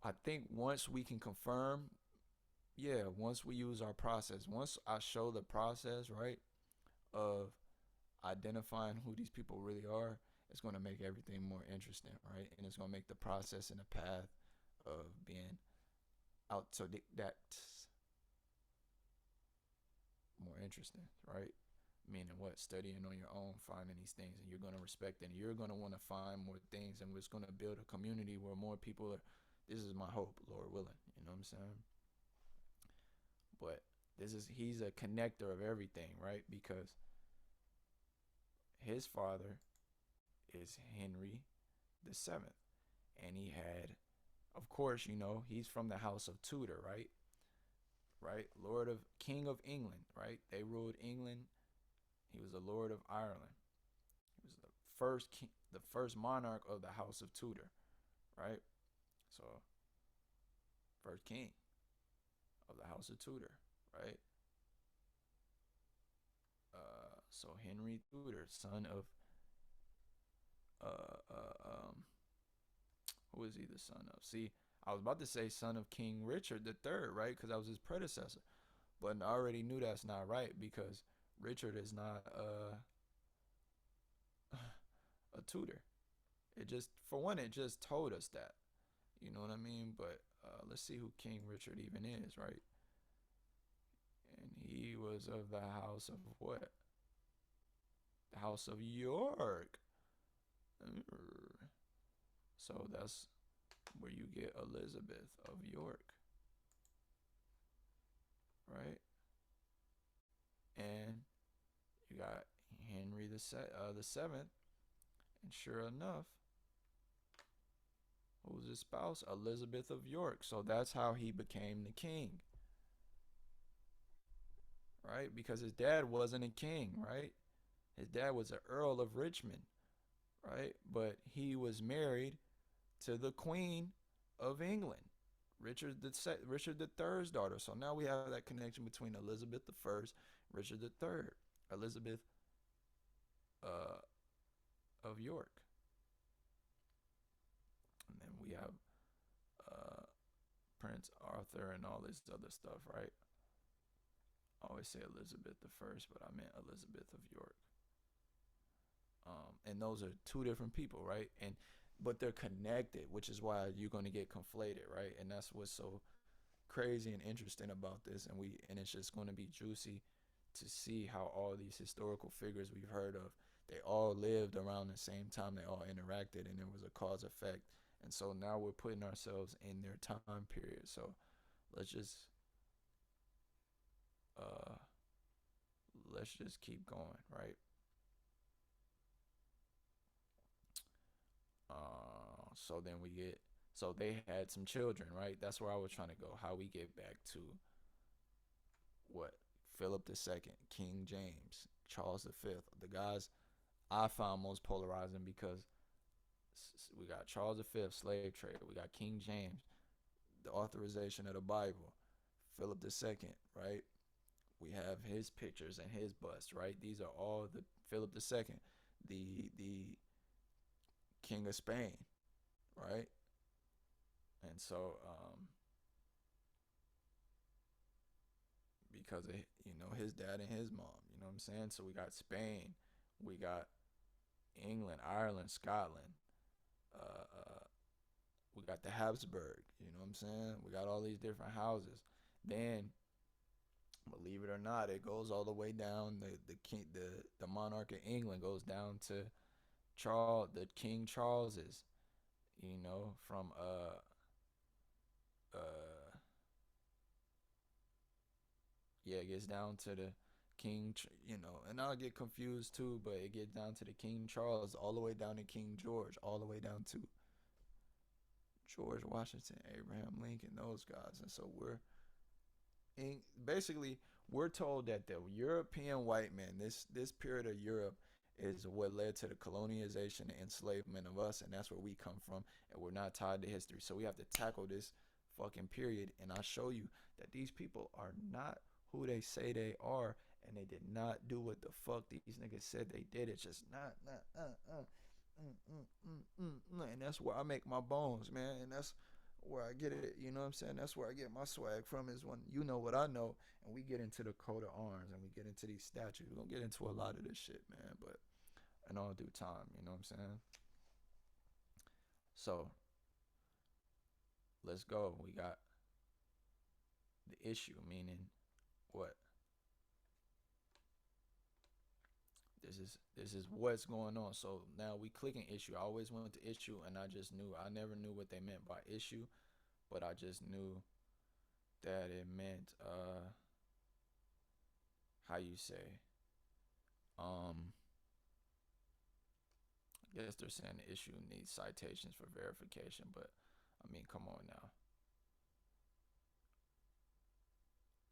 I think once we can confirm, yeah, once we use our process, once I show the process, right, of identifying who these people really are, it's going to make everything more interesting, right? And it's going to make the process and the path of being out so that's more interesting, right? Meaning what? Studying on your own, finding these things, and you're going to respect it, and you're going to want to find more things, and it's going to build a community where more people are. This is my hope, Lord willing. You know what I'm saying? But he's a connector of everything, right? Because his father is Henry the 7th, and he had, of course, he's from the house of Tudor, right? Right, Lord of King of England, right? They ruled England. He was the Lord of Ireland. He was the first monarch of the house of Tudor, right? So, first king of the house of Tudor, right? So Henry Tudor, son of uh, uh, um, who is he the son of? See, I was about to say son of King Richard III, right? Because I was his predecessor, but I already knew that's not right because Richard is not a Tudor. It just told us that. You know what I mean? But let's see who King Richard even is, right? And he was of the house of what? The house of York. So that's where you get Elizabeth of York, right? And you got Henry the 7th, and sure enough, who was his spouse? Elizabeth of York. So that's how he became the king, right? Because his dad wasn't a king, right? His dad was an Earl of Richmond, right? But he was married to the Queen of England, Richard III's daughter. So now we have that connection between Elizabeth I, Richard III, Elizabeth uh, of York, and then we have Prince Arthur and all this other stuff, right? I always say Elizabeth I, but I meant Elizabeth of York. And those are two different people, right? But they're connected, which is why you're going to get conflated, right? And that's what's so crazy and interesting about this, and it's just going to be juicy to see how all these historical figures we've heard of, they all lived around the same time, they all interacted, and there was a cause effect. And so now we're putting ourselves in their time period. So let's just uh let's just keep going, right? So then we get, so they had some children, right? That's where I was trying to go. How we get back to what? Philip II, King James, Charles V, the guys I found most polarizing because we got Charles V, slave trade. We got King James, the authorization of the Bible. Philip II, right? We have his pictures and his bust, right? These are all the Philip II, the King of Spain, right? And so because of his dad and his mom, you know what I'm saying? So we got Spain, we got England, Ireland, Scotland, uh, uh, we got the Habsburg, you know what I'm saying? We got all these different houses. Then, believe it or not, it goes all the way down. The monarch of England goes down to the King Charles's, from uh yeah, it gets down to the King, and I'll get confused too, but it gets down to the King Charles, all the way down to King George, all the way down to George Washington, Abraham Lincoln, those guys. And so basically we're told that the European white man, this period of Europe, is what led to the colonization and enslavement of us, and that's where we come from, and we're not tied to history. So we have to tackle this fucking period, and I show you that these people are not who they say they are, and they did not do what the fuck these niggas said they did. It's just and that's where I make my bones, man, and that's where I get it. You know what I'm saying? That's where I get my swag from, is when you know what I know, and we get into the coat of arms, and we get into these statues. We're gonna get into a lot of this shit, man, but in all due time, you know what I'm saying? So let's go. We got the issue, meaning what? This is what's going on. So now we clicking issue. I always went to issue, and I never knew what they meant by issue, but I just knew that it meant how you say, I guess they're saying the issue needs citations for verification, but I mean, come on now.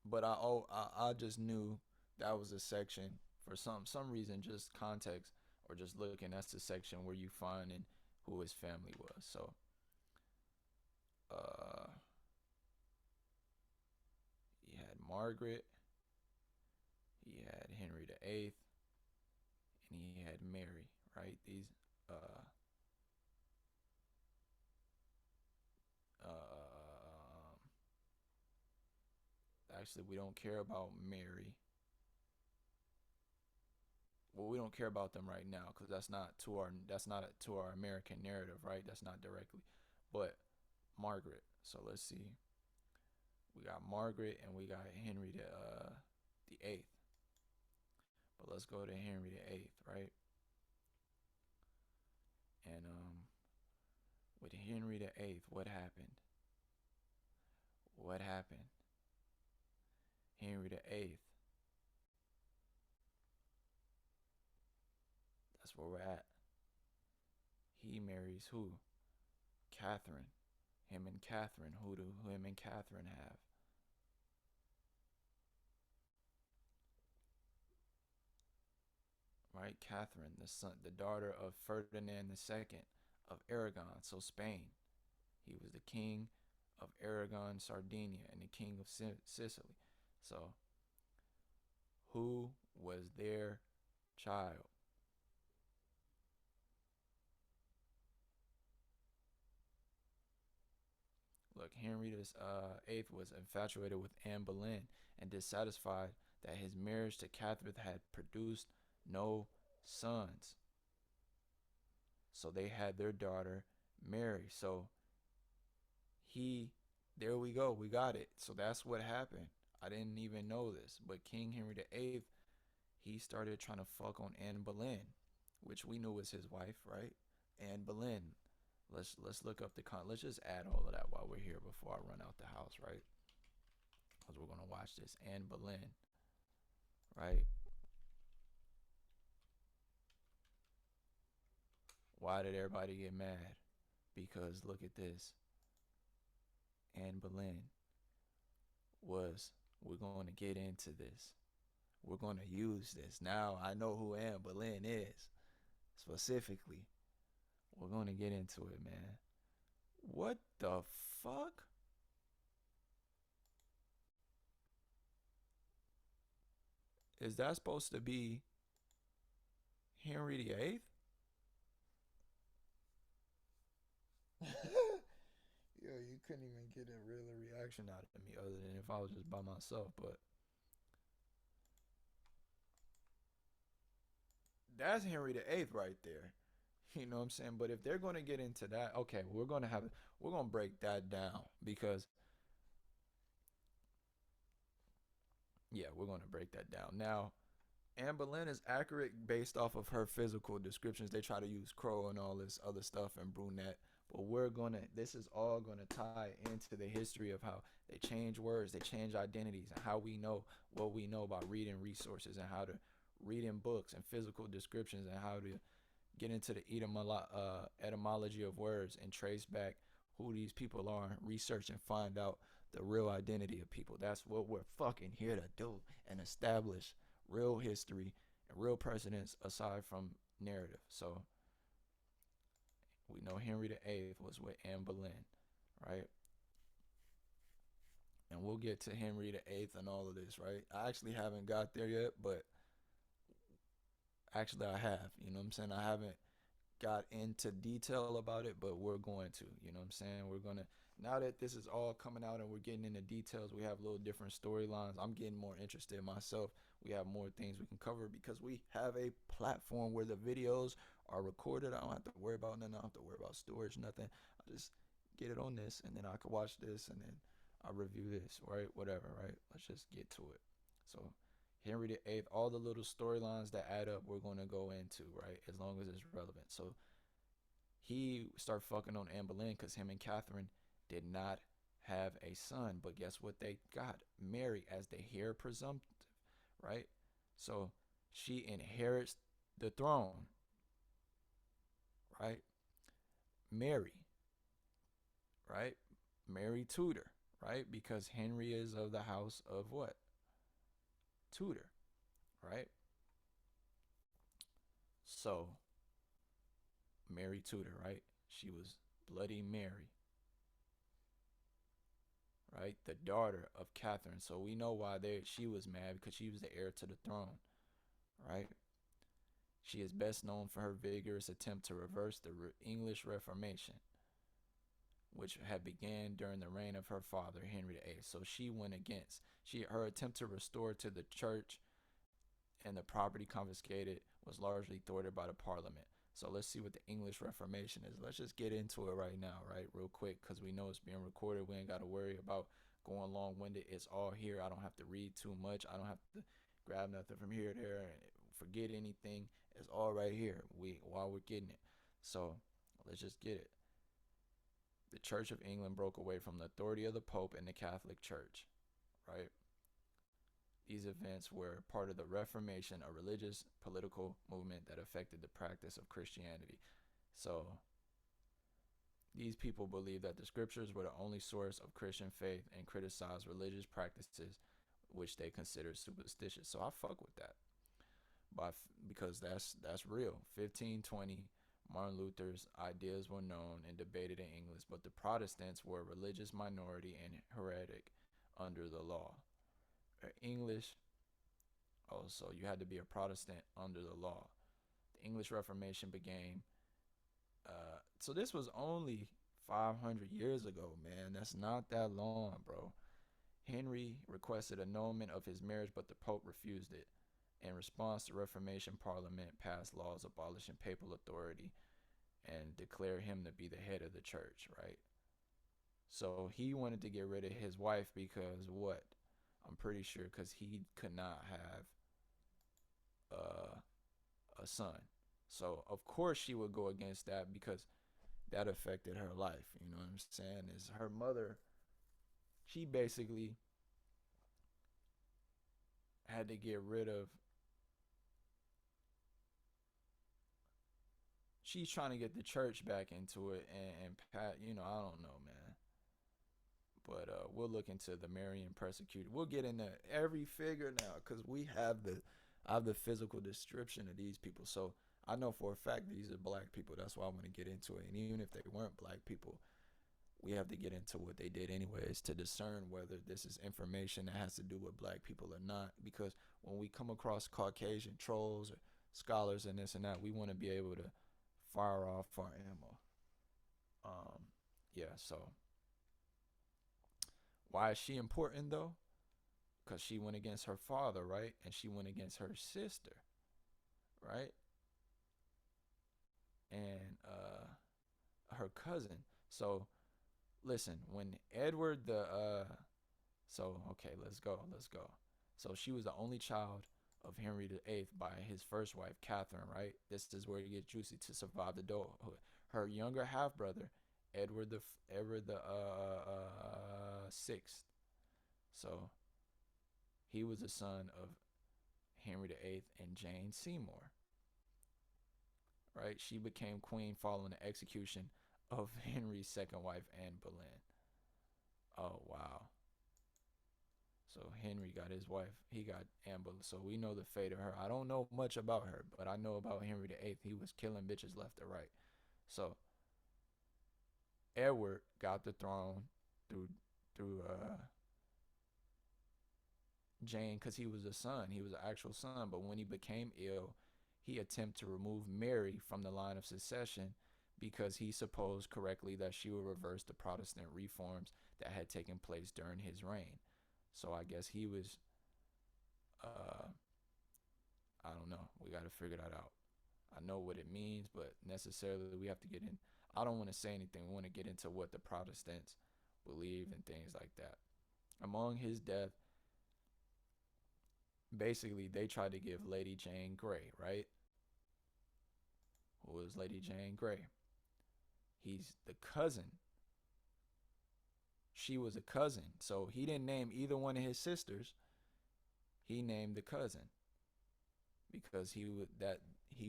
But I just knew that was a section for some reason, just context or just looking. That's the section where you finding who his family was. So, uh, he had Margaret, he had Henry VIII, and he had Mary. Right? These uh um actually, we don't care about Mary. Well, we don't care about them right now because that's not to our American narrative, right? That's not directly, but Margaret. So let's see. We got Margaret and we got Henry the eighth. But let's go to Henry the eighth, right? And with Henry the eighth, what happened? What happened? Henry the eighth. That's where we're at. He marries who? Catherine. Him and Catherine. Who do him and Catherine have? Right? Catherine, the daughter of Ferdinand II of Aragon, so Spain. He was the king of Aragon, Sardinia, and the king of Sicily. So, who was their child? Look, Henry the Eighth was infatuated with Anne Boleyn and dissatisfied that his marriage to Catherine had produced no sons. So they had their daughter Mary. So he, there we go, we got it. So that's what happened. I didn't even know this, but King Henry the Eighth, he started trying to fuck on Anne Boleyn, which we knew was his wife, right? Anne Boleyn. Let's look up the con. Let's just add all of that while we're here before I run out the house, right? Because we're gonna watch this. Anne Boleyn, right? Why did everybody get mad? Because look at this. Anne Boleyn was, we're going to get into this. We're going to use this. Now I know who Anne Boleyn is. Specifically, we're going to get into it, man. What the fuck? Is that supposed to be Henry VIII? Yo, you couldn't even get a real reaction out of me other than if I was just by myself. But that's Henry VIII right there. You know what I'm saying? But if they're going to get into that, okay, we're going to break that down because yeah, we're going to break that down. Now, Anne Boleyn is accurate based off of her physical descriptions. They try to use crow and all this other stuff and brunette, but this is all gonna tie into the history of how they change words, they change identities, and how we know what we know about reading resources and how to read in books and physical descriptions and how to get into the etymology of words and trace back who these people are, research and find out the real identity of people. That's what we're fucking here to do and establish real history and real precedents aside from narrative. So we know Henry VIII was with Anne Boleyn, right? And we'll get to Henry VIII and all of this, right? I actually haven't got there yet, but actually I have. You know what I'm saying? I haven't got into detail about it, but we're going to. You know what I'm saying? We're gonna, now that this is all coming out and we're getting into details, we have little different storylines. I'm getting more interested myself. We have more things we can cover because we have a platform where the videos are recorded. I don't have to worry about nothing. I don't have to worry about storage, nothing. I just get it on this and then I can watch this and then I review this, right? Whatever, right? Let's just get to it. So Henry VIII, all the little storylines that add up, we're going to go into, right? As long as it's relevant. So he started fucking on Anne Boleyn because him and Catherine did not have a son. But guess what? They got Mary as the heir presumptive, right? So she inherits the throne, right? Mary, right? Mary Tudor, right? Because Henry is of the house of what? Tudor, right? So Mary Tudor, right? She was Bloody Mary, right? The daughter of Catherine. So we know why she was mad because she was the heir to the throne, right? She is best known for her vigorous attempt to reverse the English Reformation, which had began during the reign of her father, Henry VIII. So she went against her attempt to restore to the church and the property confiscated was largely thwarted by the parliament. So let's see what the English Reformation is. Let's just get into it right now, right? Real quick, because we know it's being recorded. We ain't got to worry about going long-winded. It's all here. I don't have to read too much. I don't have to grab nothing from here to there and forget anything. It's all right here while we're getting it. So let's just get it. The Church of England broke away from the authority of the Pope and the Catholic Church, right? These events were part of the Reformation, a religious political movement that affected the practice of Christianity. So these people believed that the scriptures were the only source of Christian faith and criticized religious practices which they considered superstitious. So I fuck with that. Because that's real. 1520, Martin Luther's ideas were known and debated in English, but the Protestants were a religious minority and heretic under the law. English, also, you had to be a Protestant under the law. The English Reformation began. So this was only 500 years ago, man. That's not that long, bro. Henry requested annulment of his marriage, but the Pope refused it. In response, the Reformation Parliament passed laws abolishing papal authority and declared him to be the head of the church, right? So he wanted to get rid of his wife because what? I'm pretty sure because he could not have a son. So of course she would go against that because that affected her life. You know what I'm saying? Is her mother, she basically had to get rid of she's trying to get the church back into it, and Pat, I don't know, man. But we'll look into the Marian persecuted. We'll get into every figure now because I have the physical description of these people. So I know for a fact these are black people. That's why I want to get into it. And even if they weren't black people, we have to get into what they did anyways to discern whether this is information that has to do with black people or not. Because when we come across Caucasian trolls or scholars and this and that, we want to be able to fire off our ammo. Yeah, so why is she important though? Because she went against her father, right? And she went against her sister, right? And her cousin. So listen, when Edward okay, let's go. So she was the only child of Henry VIII by his first wife, Catherine, right? This is where it gets juicy to survive the adulthood. Her younger half brother, Edward the sixth. So he was the son of Henry VIII and Jane Seymour, right? She became queen following the execution of Henry's second wife, Anne Boleyn. Oh wow. So Henry got his wife. He got Anne Boleyn. So we know the fate of her. I don't know much about her, but I know about Henry VIII. He was killing bitches left or right. So Edward got the throne through Jane because he was a son. He was an actual son. But when he became ill, he attempted to remove Mary from the line of succession because he supposed correctly that she would reverse the Protestant reforms that had taken place during his reign. So I guess he was, uh, I don't know. We got to figure that out. I know what it means, but necessarily we have to get in. I don't want to say anything. We want to get into what the Protestants believe and things like that. Among his death, basically they tried to give Lady Jane Grey, right? Who was Lady Jane Grey? He's the cousin. She was a cousin. So he didn't name either one of his sisters. He named the cousin because he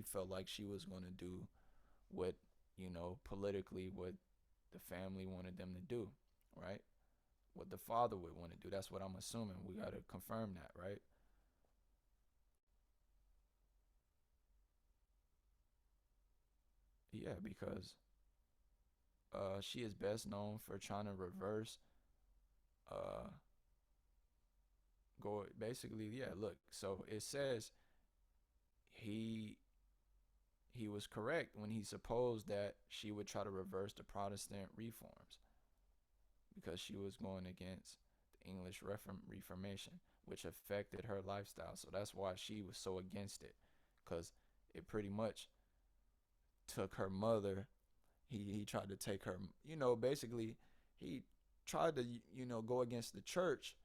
felt like she was going to do what, politically what the family wanted them to do, right? What the father would want to do. That's what I'm assuming. We got to confirm that, right? Yeah, because she is best known for trying to reverse uh go basically, yeah, look. So it says he he was correct when he supposed that she would try to reverse the Protestant reforms because she was going against the English Reformation, which affected her lifestyle. So that's why she was so against it, because it pretty much took her mother. He tried to take her, basically he tried to, go against the church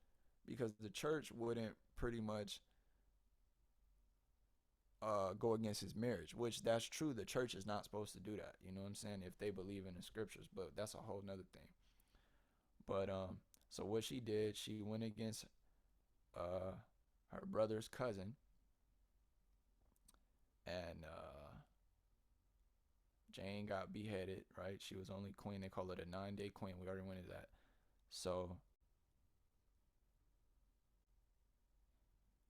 because the church wouldn't pretty much go against his marriage, which that's true. The church is not supposed to do that. You know what I'm saying? If they believe in the scriptures, but that's a whole nother thing. But so what she did, she went against uh her brother's cousin, and Jane got beheaded. Right? She was only queen. They call it a 9-day queen. We already went into that. So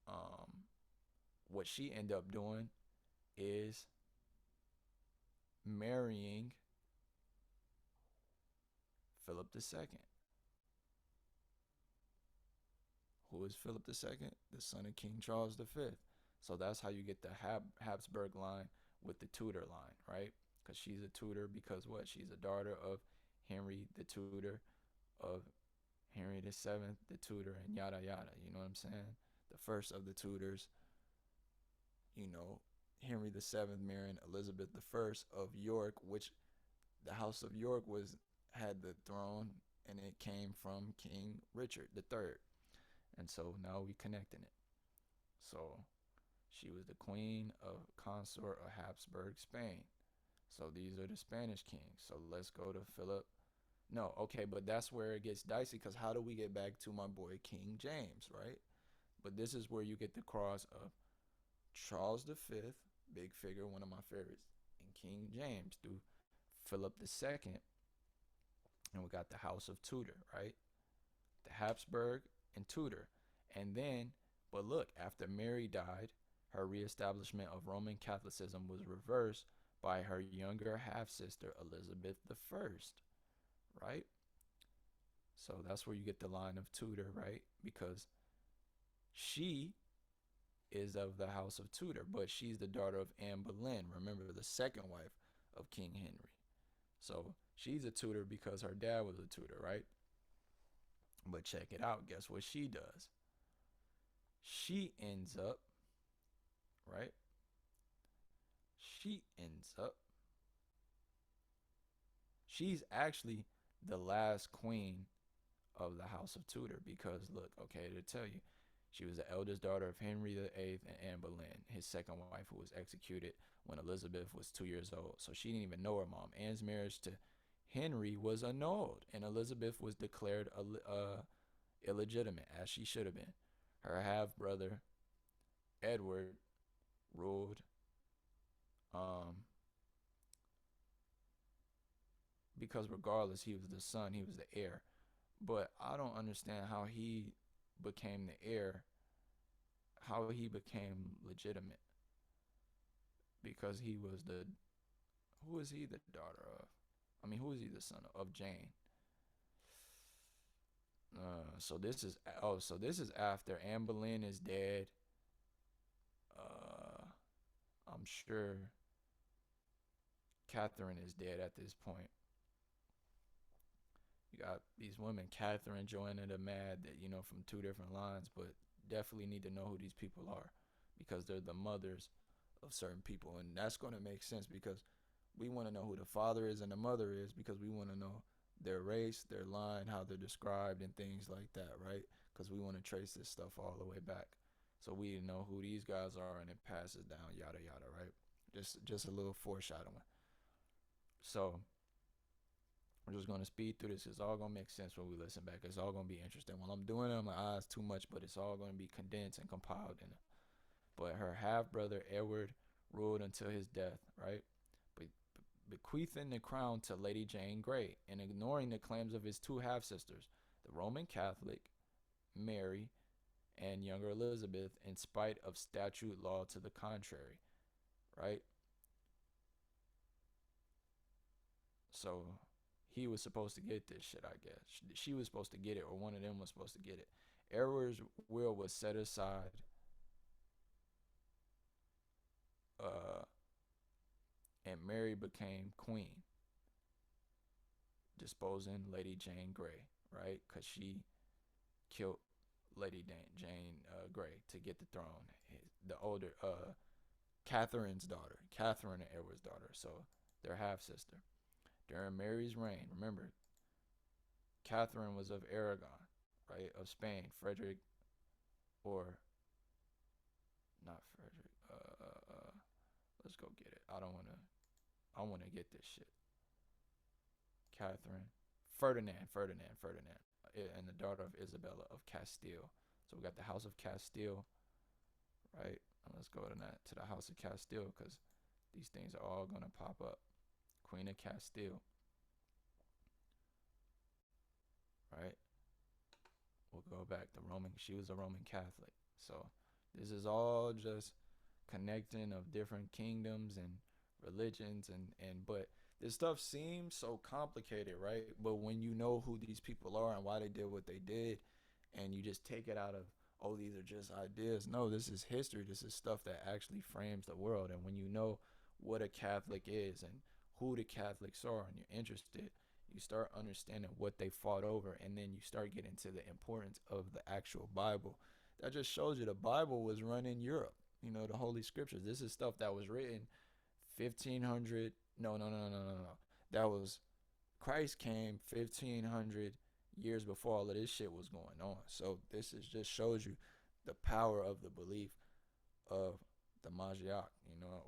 um, what she ended up doing is marrying Philip II. Who is Philip II? The son of King Charles V. So that's how you get the Habsburg line with the Tudor line, right? Because she's a Tudor because what? She's a daughter of Henry the Tudor, of Henry VII the Tudor, and yada yada. You know what I'm saying? The first of the Tudors, you know, Henry VII marrying Elizabeth I of York, which the House of York had the throne, and it came from King Richard III. And so now we connecting it. So she was the queen of consort of Habsburg, Spain. So these are the Spanish kings. So let's go to Philip. No, okay, but that's where it gets dicey because how do we get back to my boy King James, right? But this is where you get the cross of Charles V, big figure, one of my favorites, and King James through Philip II, and we got the House of Tudor, right? The Habsburg and Tudor. And then, but look, after Mary died, her reestablishment of Roman Catholicism was reversed by her younger half sister, Elizabeth I, right? So that's where you get the line of Tudor, right? Because she is of the House of Tudor, but she's the daughter of Anne Boleyn, remember, the second wife of King Henry. So she's a Tudor because her dad was a Tudor, right? But check it out. Guess what she does? She ends up, right? She ends up, she's actually the last queen of the House of Tudor because, look, okay, to tell you, she was the eldest daughter of Henry VIII and Anne Boleyn, his second wife, who was executed when Elizabeth was 2 years old. So she didn't even know her mom. Anne's marriage to Henry was annulled, and Elizabeth was declared illegitimate, as she should have been. Her half brother, Edward, ruled um, because regardless, he was the son, he was the heir. But I don't understand how he became the heir, how he became legitimate, because he was the, who was he the daughter of? I mean, who was he the son of? Jane. So this is after Anne Boleyn is dead. Uh, I'm sure Catherine is dead at this point. You got these women, Catherine, Joanna the Mad, that from two different lines, but definitely need to know who these people are because they're the mothers of certain people, and that's going to make sense because we want to know who the father is and the mother is because we want to know their race, their line, how they're described, and things like that, right? Because we want to trace this stuff all the way back, so we know who these guys are, and it passes down, yada yada, right? Just a little foreshadowing. So we're just gonna speed through this. It's all gonna make sense when we listen back. It's all gonna be interesting. While I'm doing it on my eyes too much, but it's all gonna be condensed and compiled in it. But her half brother Edward ruled until his death, right? Be- Bequeathing the crown to Lady Jane Grey and ignoring the claims of his two half sisters, the Roman Catholic Mary and younger Elizabeth, in spite of statute law to the contrary, right? So he was supposed to get this shit, I guess. She was supposed to get it, or one of them was supposed to get it. Edward's will was set aside, uh, and Mary became queen, disposing Lady Jane Grey, right? Because she killed Lady Jane Grey to get the throne. The older, Catherine's daughter, Catherine and Edward's daughter, so their half sister. During Mary's reign, remember, Catherine was of Aragon, right? Of Spain. Frederick, or not Frederick. Let's go get it. I don't want to. I want to get this shit. Catherine, Ferdinand, and the daughter of Isabella of Castile. So we got the House of Castile, right? And let's go to the House of Castile because these things are all gonna pop up. Queen of Castile, right? We'll go back to Roman. She was a Roman Catholic. So this is all just connecting of different kingdoms and religions, and but this stuff seems so complicated, right? But when you know who these people are and why they did what they did, and you just take it out of, oh, these are just ideas. No, this is history. This is stuff that actually frames the world. And when you know what a Catholic is and who the Catholics are, and you're interested, you start understanding what they fought over, and then you start getting to the importance of the actual Bible. That just shows you the Bible was run in Europe. The Holy Scriptures. This is stuff that was written 1500. No. That was, Christ came 1500 years before all of this shit was going on. So this is just shows you the power of the belief of the Magiak,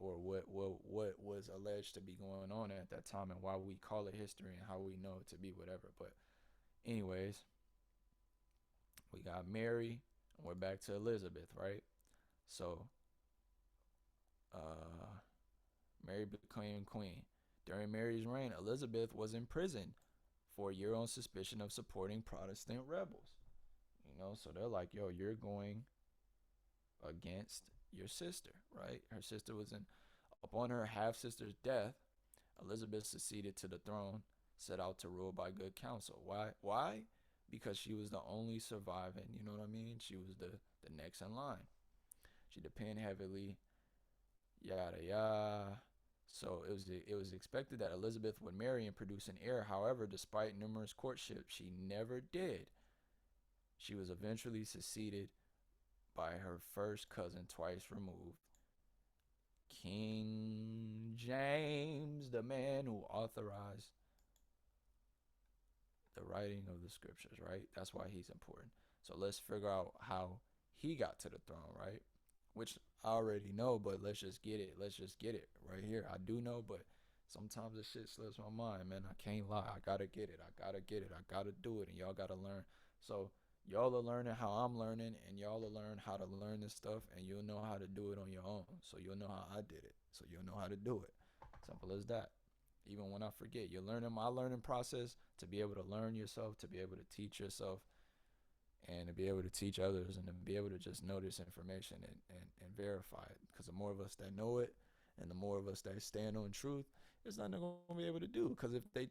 or what was alleged to be going on at that time, and why we call it history and how we know it to be whatever. But anyways, we got Mary, and we're back to Elizabeth, right? So Mary became queen. During Mary's reign, Elizabeth was imprisoned for a year on suspicion of supporting Protestant rebels. So they're like, yo, you're going against your sister, right? Her sister was in. Upon her half sister's death, Elizabeth succeeded to the throne, set out to rule by good counsel. Why? Why? Because she was the only surviving, you know what I mean? She was the next in line. She depended heavily, yada yada. So it was expected that Elizabeth would marry and produce an heir. However, despite numerous courtships, she never did. She was eventually succeeded by her first cousin, twice removed, King James, the man who authorized the writing of the scriptures, right? That's why he's important. So let's figure out how he got to the throne, right? Which I already know, but let's just get it. Let's just get it right here. I do know, but sometimes this shit slips my mind, man. I can't lie. I gotta get it. I gotta get it. I gotta do it, and y'all gotta learn. So y'all are learning how I'm learning, and y'all will learn how to learn this stuff, and you'll know how to do it on your own. So you'll know how I did it. So you'll know how to do it. Simple as that. Even when I forget, you're learning my learning process to be able to learn yourself, to be able to teach yourself, and to be able to teach others, and to be able to just know this information and verify it. Because the more of us that know it, and the more of us that stand on truth, there's nothing they're gonna be able to do. Because if they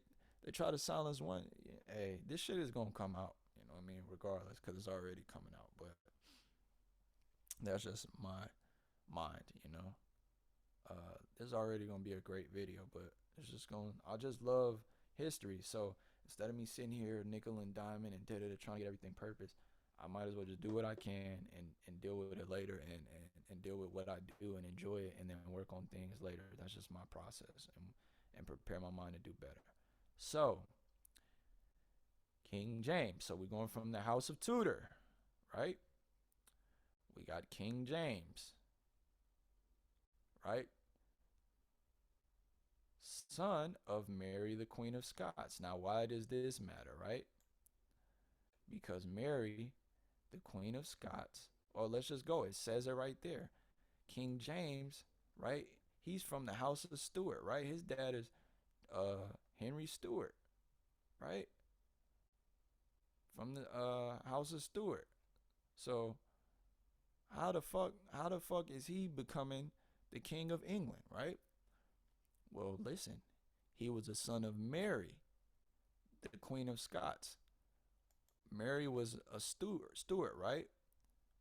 try to silence one, hey, this shit is gonna come out. You know what I mean? Regardless, because it's already coming out. But that's just my mind. It's already gonna be a great video, but I just love history. So instead of me sitting here nickel and diamond and trying to get everything purpose, I might as well just do what I can and deal with it later, and deal with what I do and enjoy it, and then work on things later. That's just my process, and prepare my mind to do better. So King James. So we're going from the House of Tudor, right? We got King James, right? Son of Mary, the Queen of Scots. Now, why does this matter, right? Because Mary, the Queen of Scots, or let's just go, it says it right there. King James, right? He's from the House of Stuart, right? His dad is Henry Stuart, right? From the House of Stuart. So how the fuck is he becoming the King of England, right? Well, listen, he was a son of Mary, the Queen of Scots. Mary was a Stuart, right?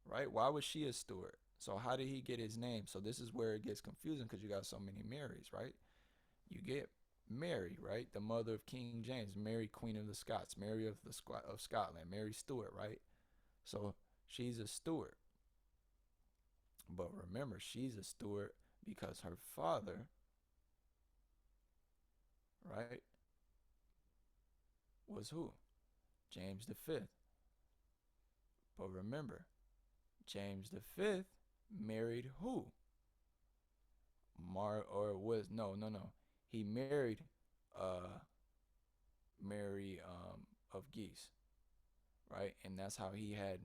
Right? Why was she a Stuart? So how did he get his name? So this is where it gets confusing, because you got so many Marys, right? You get Mary, right? The mother of King James, Mary, Queen of the Scots, Mary of Scotland, Mary Stuart, right? So she's a Stuart. But remember, she's a Stuart because her father, right, was who? James the Fifth. But remember, James the Fifth married who? No. He married uh Mary of Guise, right? And that's how he had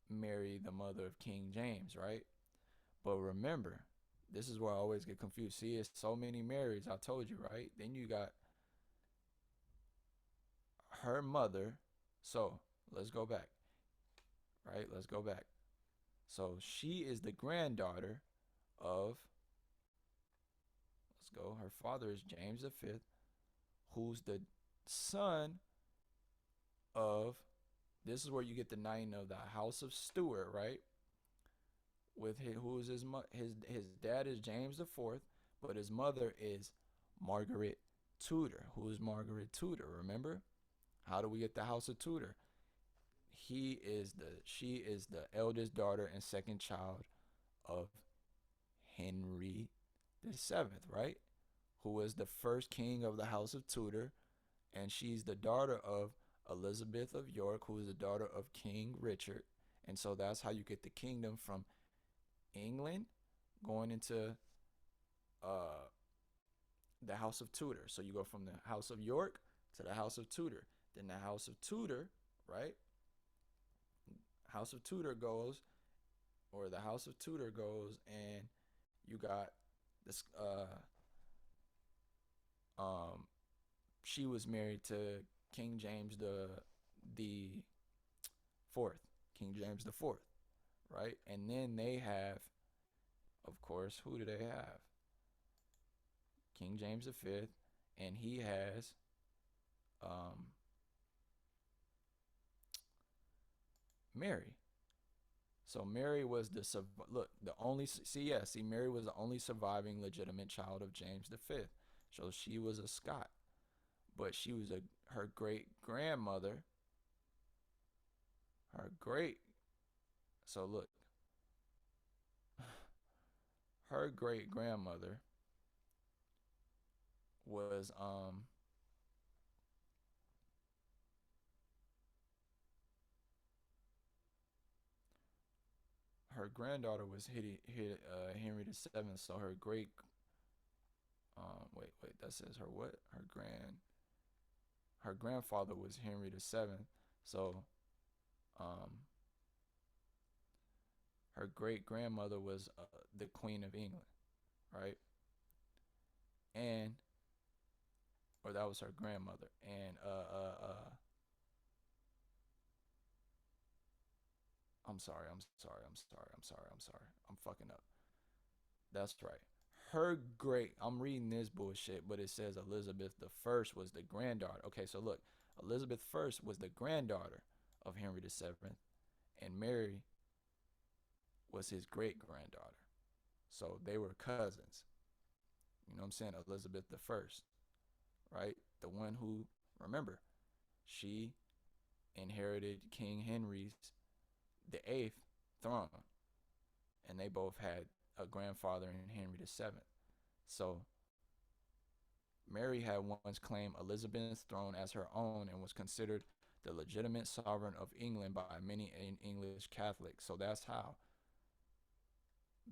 Mary, the mother of King James, right? But remember, this is where I always get confused. See, it's so many Marys, I told you, right? Then you got her mother. So let's go back, right? Let's go back. So she is the granddaughter of, let's go, her father is James the Fifth, who's the son of, this is where you get the name of the House of Stuart, right? With who is his dad is James the Fourth, but his mother is Margaret Tudor. Who is Margaret Tudor? Remember? How do we get the House of Tudor? She is the eldest daughter and second child of Henry the Seventh, right? Who was the first king of the House of Tudor, and she's the daughter of Elizabeth of York, who is the daughter of King Richard. And so that's how you get the kingdom from England going into uh, the House of Tudor. So you go from the House of York to the House of Tudor. Then the House of Tudor, right? House of Tudor goes, or the House of Tudor goes, and you got This um she was married to King James the fourth, King James the fourth, right? And then they have, of course, who do they have? King James the fifth, and he has um Mary. So Mary was look the only see Mary was the only surviving legitimate child of James the fifth. So she was a Scot, but she was a her great grandmother, her great. So look, her great grandmother was her granddaughter was Henry the Seventh. So her great wait that says her what her grandfather was Henry the Seventh. So um her great grandmother was the Queen of England, right? And or that was her grandmother. And I'm sorry. I'm fucking up. That's right. Her great I'm reading this bullshit, but it says Elizabeth the First was the granddaughter. Okay, so look, Elizabeth First was the granddaughter of Henry the Seventh, and Mary was his great granddaughter. So they were cousins. You know what I'm saying? Elizabeth the First, right? The one who, remember, she inherited King Henry's the eighth throne, and they both had a grandfather in Henry the Seventh. So Mary had once claimed Elizabeth's throne as her own and was considered the legitimate sovereign of England by many English Catholics. So that's how.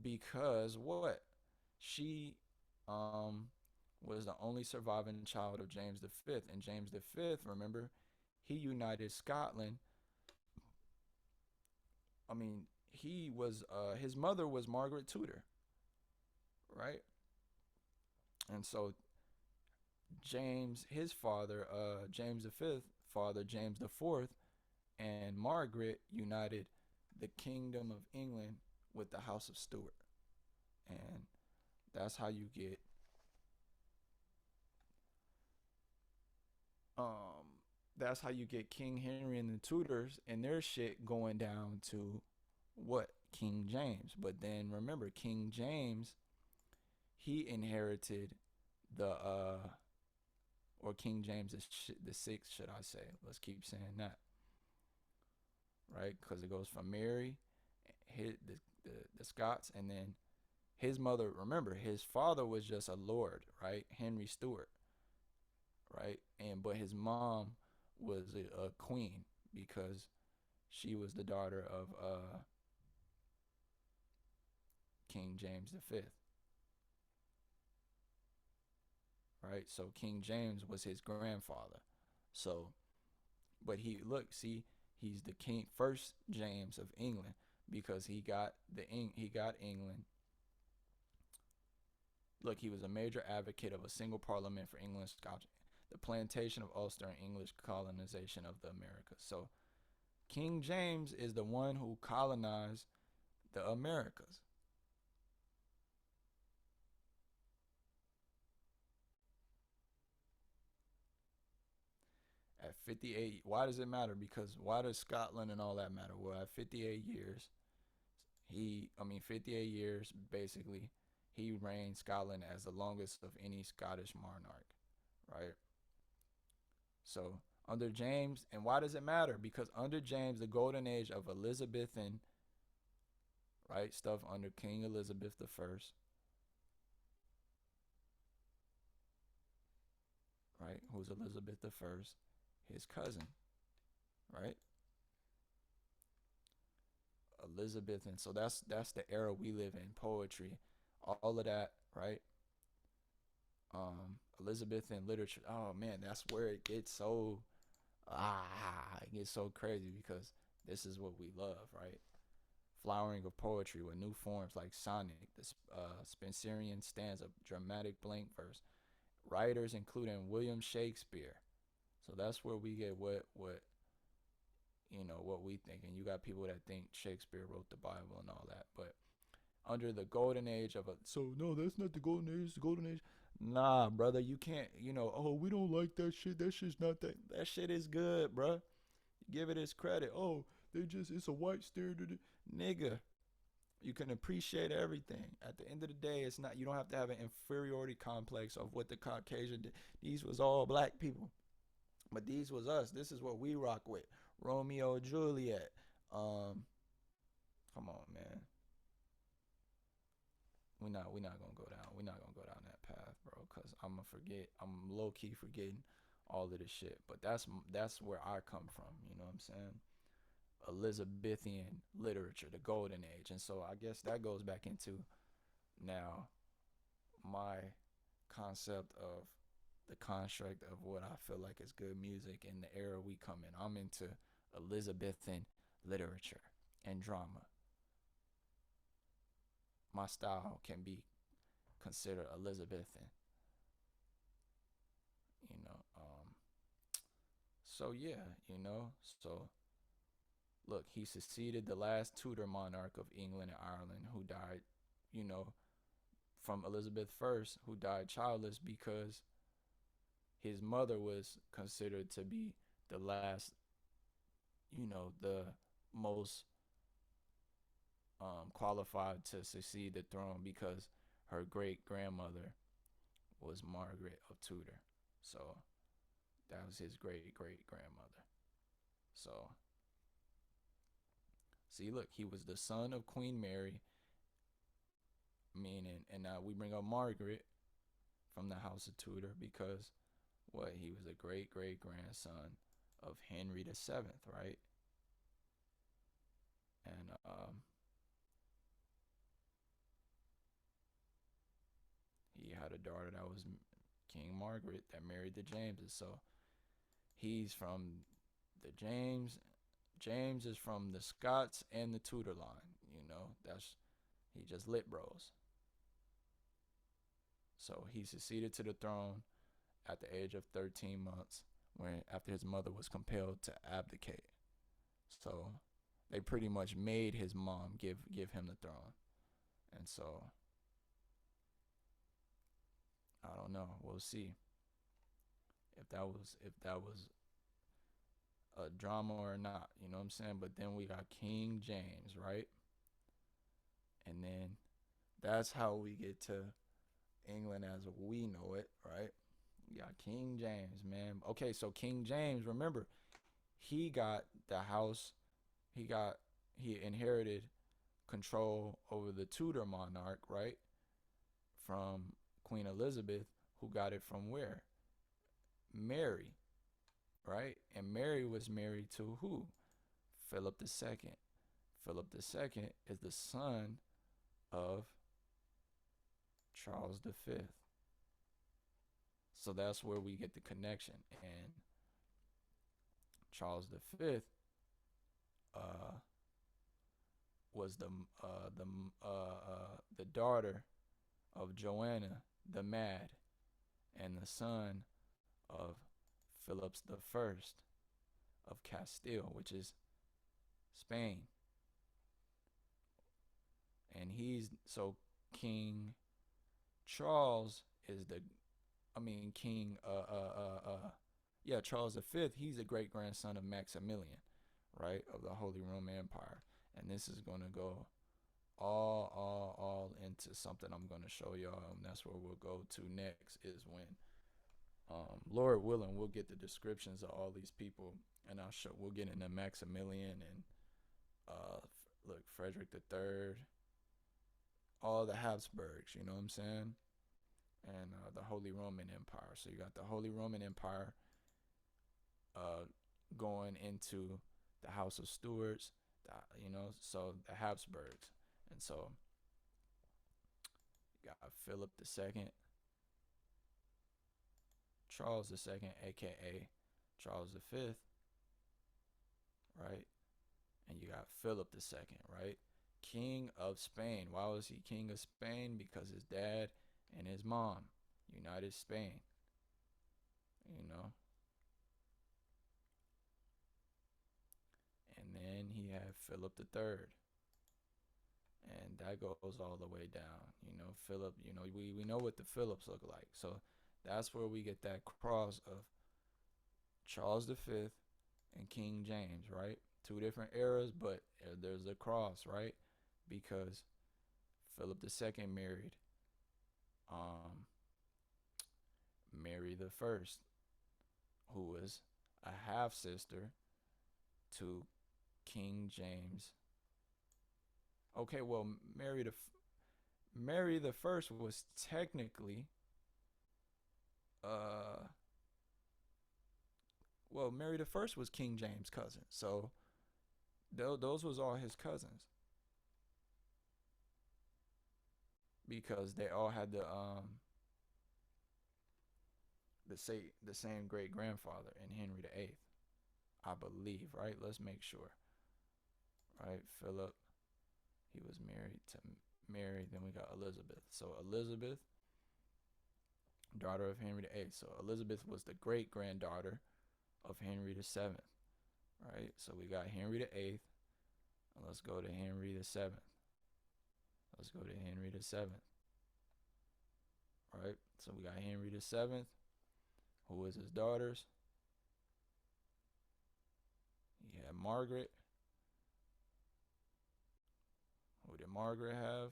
Because what? She um was the only surviving child of James the Fifth, and James the Fifth, remember, he united Scotland. I mean, he was his mother was Margaret Tudor, right? And so James, his father, James the Fifth, father James the Fourth, and Margaret united the Kingdom of England with the House of Stuart, and that's how you get um that's how you get King Henry and the Tudors and their shit going down to what, King James. But then remember, King James, he inherited the or King James the sixth, should I say? Let's keep saying that, right? Because it goes from Mary, his, the Scots, and then his mother. Remember, his father was just a lord, right? Henry Stuart, right? And but his mom was a queen because she was the daughter of King James the Fifth, right? So King James was his grandfather. So, but he look, see, he's the king first James of England because he got England. Look, he was a major advocate of a single parliament for England's Scotch, the plantation of Ulster, and English colonization of the Americas. So King James is the one who colonized the Americas. At 58, why does it matter? Because why does Scotland and all that matter? Well, at 58 years, 58 years, basically, he reigned Scotland as the longest of any Scottish monarch, right? So, under James, and why does it matter? Because under James, the golden age of Elizabethan, right, stuff under King Elizabeth the First, right, who's Elizabeth the First, his cousin, right? Elizabethan. So that's the era we live in. Poetry, all of that, right? Elizabethan literature. Oh man, that's where it gets so it gets so crazy because this is what we love, right? flowering of poetry with new forms like sonic, the Spencerian stanza, dramatic blank verse. Writers including William Shakespeare. So that's where we get what we think. And you got people that think Shakespeare wrote the Bible and all that. But under the golden age of a so no, that's not the golden age, it's the golden age. Nah, brother, you can't, oh, we don't like that shit. That shit's not that shit is good, bruh. Give it its credit. Oh, it's a white standard. Nigga, you can appreciate everything. At the end of the day, it's not, you don't have to have an inferiority complex of what the Caucasian did. These was all black people. But these was us. This is what we rock with. Romeo Juliet. Come on, man. We not gonna go down. We're not gonna go down that path, bro. Cause I'm gonna forget. I'm low key forgetting all of this shit. But that's where I come from. You know what I'm saying? Elizabethan literature, the golden age. And so I guess that goes back into now my concept of the construct of what I feel like is good music in the era we come in. I'm into Elizabethan literature and drama. My style can be considered Elizabethan, you know. So yeah, so look, he succeeded the last Tudor monarch of England and Ireland who died, from Elizabeth I, who died childless because his mother was considered to be the last, the most qualified to succeed the throne because her great grandmother was Margaret of Tudor. So that was his great great grandmother. So see, look, he was the son of Queen Mary, meaning, and now we bring up Margaret from the House of Tudor because what, he was a great great grandson of Henry VII, right? And he had a daughter that was King Margaret that married the Jameses. So he's from the James. James is from the Scots and the Tudor line. That's, he just lit bros. So he succeeded to the throne at the age of 13 months, when after his mother was compelled to abdicate. So they pretty much made his mom give him the throne. And so I don't know. We'll see if that was a drama or not. You know what I'm saying? But then we got King James, right? And then that's how we get to England as we know it, right? We got King James, man. Okay, so King James, remember, he got the house, he inherited control over the Tudor monarch, right? From Queen Elizabeth, who got it from where? Mary, right? And Mary was married to who? Philip II. Philip II is the son of Charles V. So that's where we get the connection. And Charles V uh, was the daughter of Joanna the Mad and the son of Philip I of Castile, which is Spain. And King Charles is King Charles V, he's a great grandson of Maximilian, right, of the Holy Roman Empire. And this is gonna go all into something I'm gonna show y'all, and that's where we'll go to next, is when Lord willing, we'll get the descriptions of all these people, and we'll get into Maximilian and Frederick III, all the Habsburgs, you know what I'm saying? And the Holy Roman Empire. So you got the Holy Roman Empire going into the House of Stuarts, so the Habsburgs. And so you got Philip II, Charles II, aka Charles V, right? And you got Philip II, right? King of Spain. Why was he king of Spain? Because his dad and his mom united Spain. You know, and then he had Philip the Third, and that goes all the way down. You know, Philip. You know, we know what the Philips look like. So that's where we get that cross of Charles V and King James, right? Two different eras, but there's a cross, right? Because Philip II married um, Mary the First, who was a half sister to King James. Okay, well, Mary the First was technically uh Mary the First was King James' cousin, so those was all his cousins because they all had the same great grandfather in Henry VIII, I believe, right? Let's make sure, right? Philip, he was married to Mary. Then we got Elizabeth. So Elizabeth, daughter of Henry VIII. So Elizabeth was the great granddaughter of Henry VII, right? So we got Henry VIII. Let's go to Henry VII. Let's go to Henry VII, right? So we got Henry VII, who was his daughters. He had Margaret. Who did Margaret have?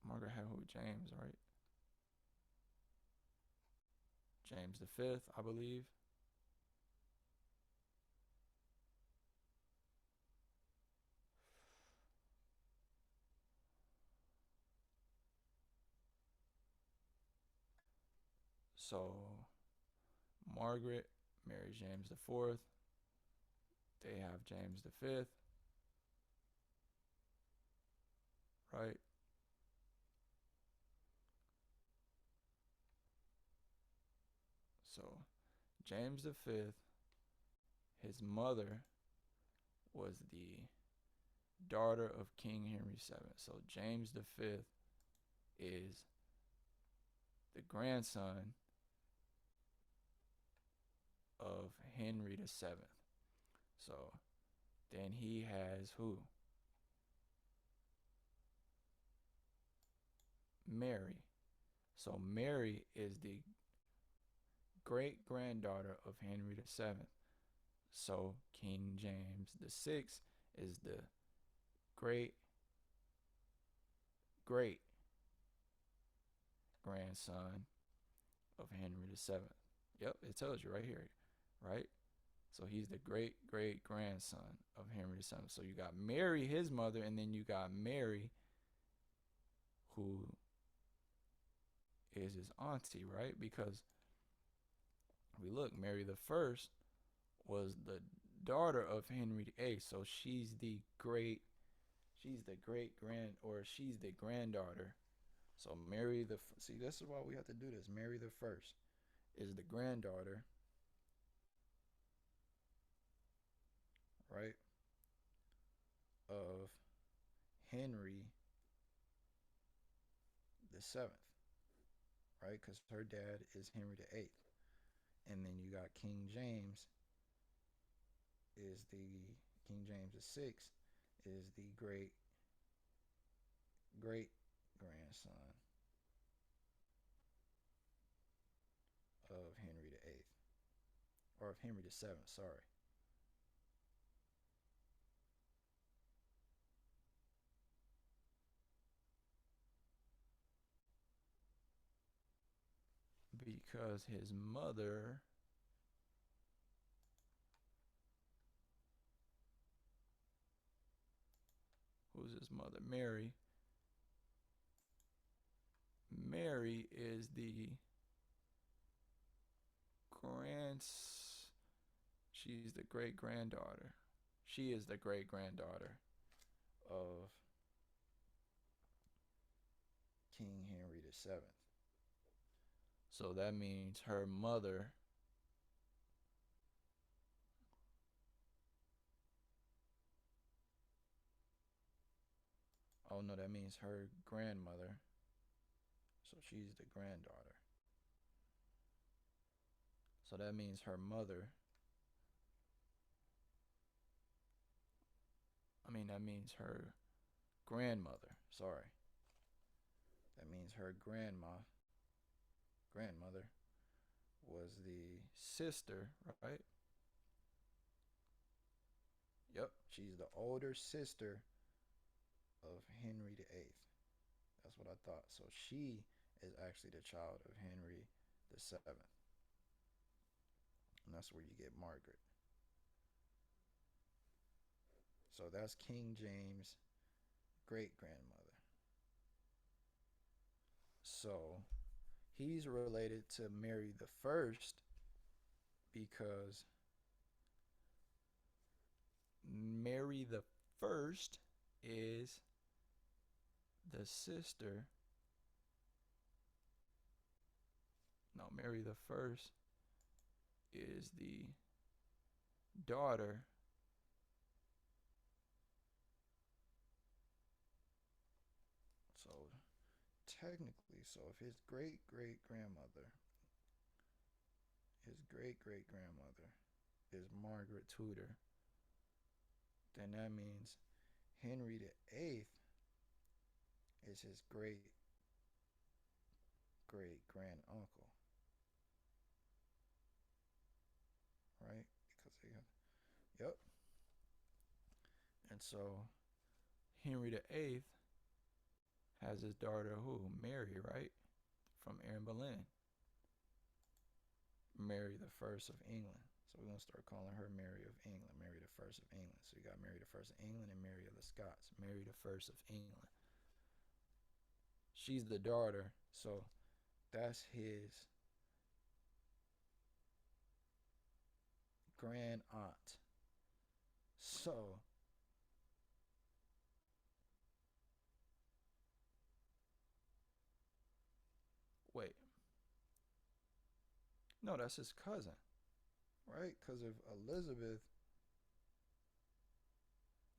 Margaret had who? James, right? James the Fifth, I believe. So Margaret marries James the Fourth. They have James the Fifth, right? So James the Fifth, his mother was the daughter of King Henry VII. So James the Fifth is the grandson of Henry the Seventh. So then he has who? Mary. So Mary is the great granddaughter of Henry the Seventh. So King James the Sixth is the great great grandson of Henry the Seventh. Yep, it tells you right here, right? So he's the great great grandson of Henry the Seventh. So you got Mary, his mother, and then you got Mary, who is his auntie, right? Because we look, Mary the First was the daughter of Henry VIII, so she's the great grand, or she's the granddaughter. So see, this is why we have to do this. Mary the First is the granddaughter, right, of Henry the Seventh, right? Because her dad is Henry the Eighth, and then you got is the King James the Sixth is the great great grandson of Henry the Eighth, or of Henry the Seventh. Sorry. Because his mother, who's his mother? Mary. Mary is the grands. She's the great granddaughter. She is the great granddaughter of King Henry the Seventh. So that means her mother Oh no, that means her grandmother. So she's the granddaughter. So that means her mother. That means her grandmother. Sorry. That means her grandmother, was the sister, right? Yep, she's the older sister of Henry VIII. That's what I thought. So she is actually the child of Henry VII. And that's where you get Margaret. So that's King James' great grandmother. So he's related to Mary the First because Mary the First is the sister. No, Mary the First is the daughter. So technically, so if his great great grandmother, his great great grandmother is Margaret Tudor, then that means Henry the Eighth is his great great grand uncle, right? Because they got, yep. And so Henry the Eighth has his daughter who? Mary, right? From Anne Boleyn. Mary the First of England. So we're gonna start calling her Mary of England, Mary the First of England. So you got Mary the First of England and Mary of the Scots. Mary the First of England. She's the daughter, so that's his grand aunt. So wait, no, that's his cousin, right? Because of Elizabeth,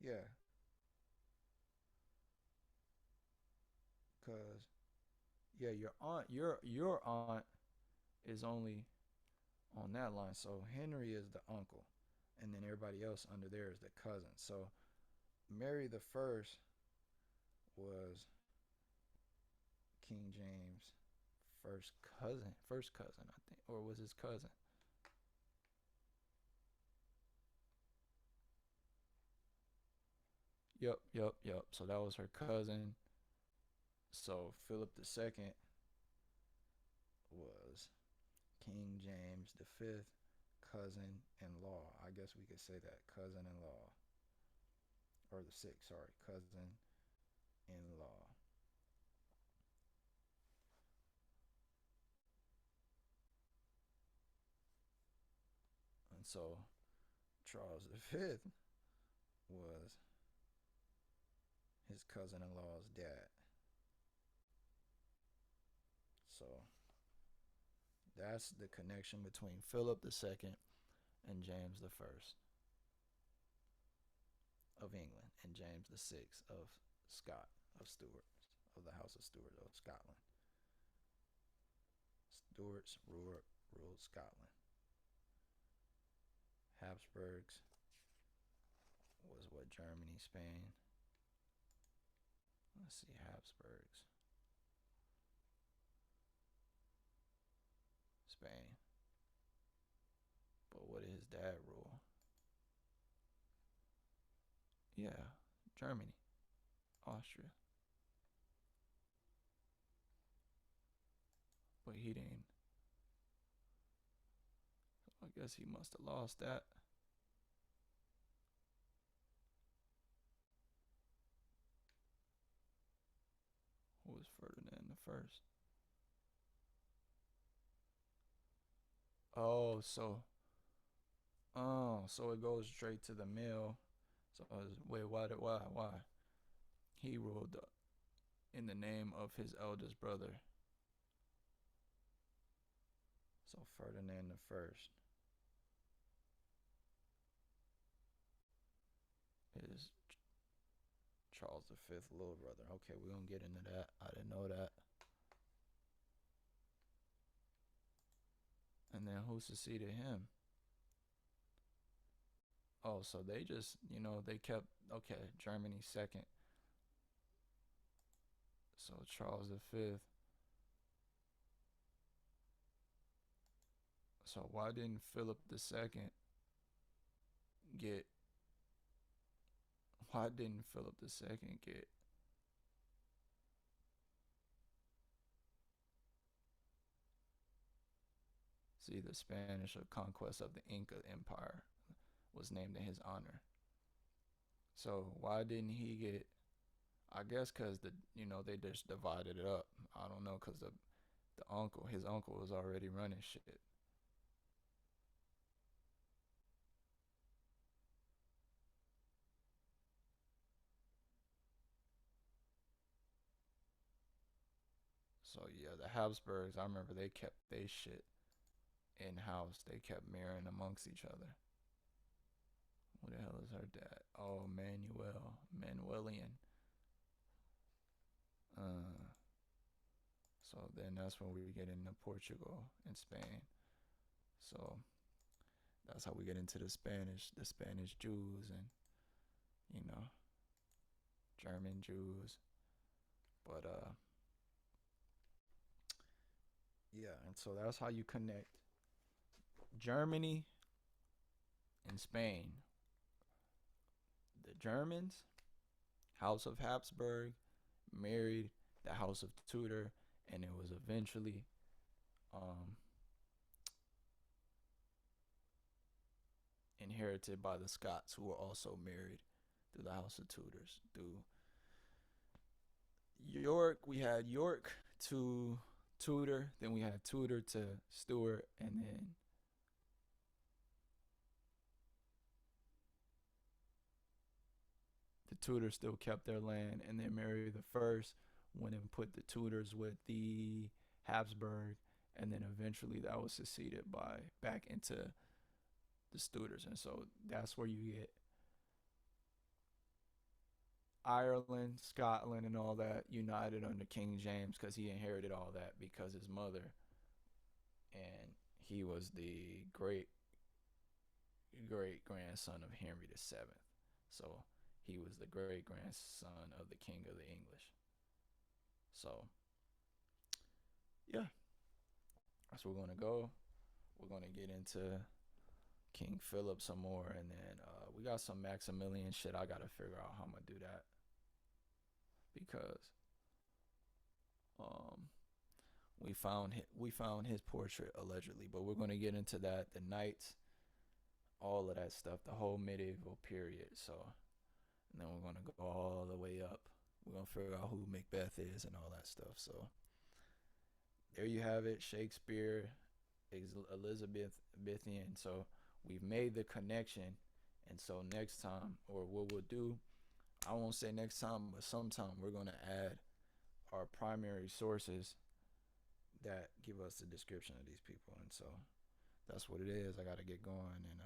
yeah. Because yeah, your aunt is only on that line. So Henry is the uncle, and then everybody else under there is the cousin. So Mary the First was King James' first cousin, I think, or was his cousin. Yep. So that was her cousin. So Philip II was King James the Fifth cousin-in-law. I guess we could say that cousin-in-law, or the sixth. Sorry, cousin-in-law. And so Charles V was his cousin-in-law's dad. So that's the connection between Philip II and James I of England and James VI of of the House of Stuart of Scotland. Stuarts ruled Scotland. Habsburgs was what, Germany, Spain. Let's see, Habsburgs, Spain. But what did his dad rule? Yeah, Germany, Austria. But he didn't. I guess he must have lost that. Who was Ferdinand the First? Oh, so it goes straight to the mill. So wait, why? He ruled in the name of his eldest brother. So Ferdinand the First is Charles V, little brother. Okay, we're gonna get into that. I didn't know that. And then who succeeded him? Oh, so they just, they kept, okay, Germany second. So Charles V. So why didn't Philip II get, why didn't Philip II get, see, the Spanish conquest of the Inca Empire was named in his honor. So why didn't he get, I guess because they just divided it up. I don't know, because his uncle was already running shit. So yeah, the Habsburgs, I remember they kept they shit in house. They kept marrying amongst each other. Who the hell is her dad? Oh, Manuelian. Uh, so then that's when we get into Portugal and Spain. So that's how we get into the Spanish Jews and you know German Jews. But yeah, and so that's how you connect Germany and Spain. The Germans, House of Habsburg, married the House of Tudor, and it was eventually um, inherited by the Scots, who were also married through the House of Tudors. Through York, we had York to Tudor, then we had Tudor to Stuart, and then the Tudors still kept their land, and then Mary the First went and put the Tudors with the Habsburg, and then eventually that was succeeded by back into the Stuarts, and so that's where you get Ireland, Scotland, and all that united under King James because he inherited all that because his mother, and he was the great grandson of Henry VII. So he was the great grandson of the King of the English. So yeah, that's where we're gonna go. We're gonna get into King Philip some more, and then we got some Maximilian shit. I gotta figure out how I'm gonna do that because um we found his portrait allegedly, but we're gonna get into that, the knights, all of that stuff, the whole medieval period. So, and then we're gonna go all the way up. We're gonna figure out who Macbeth is and all that stuff. So there you have it, Shakespeare, Elizabethan. So we've made the connection, and so next time, or what we'll do, I won't say next time, but sometime we're gonna add our primary sources that give us the description of these people, and so that's what it is. I gotta get going, and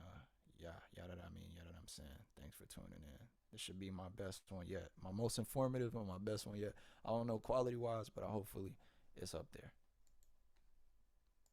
yeah, yada I mean, yada I'm saying. Thanks for tuning in. This should be my best one yet, my most informative and my best one yet. I don't know quality wise, but hopefully it's up there.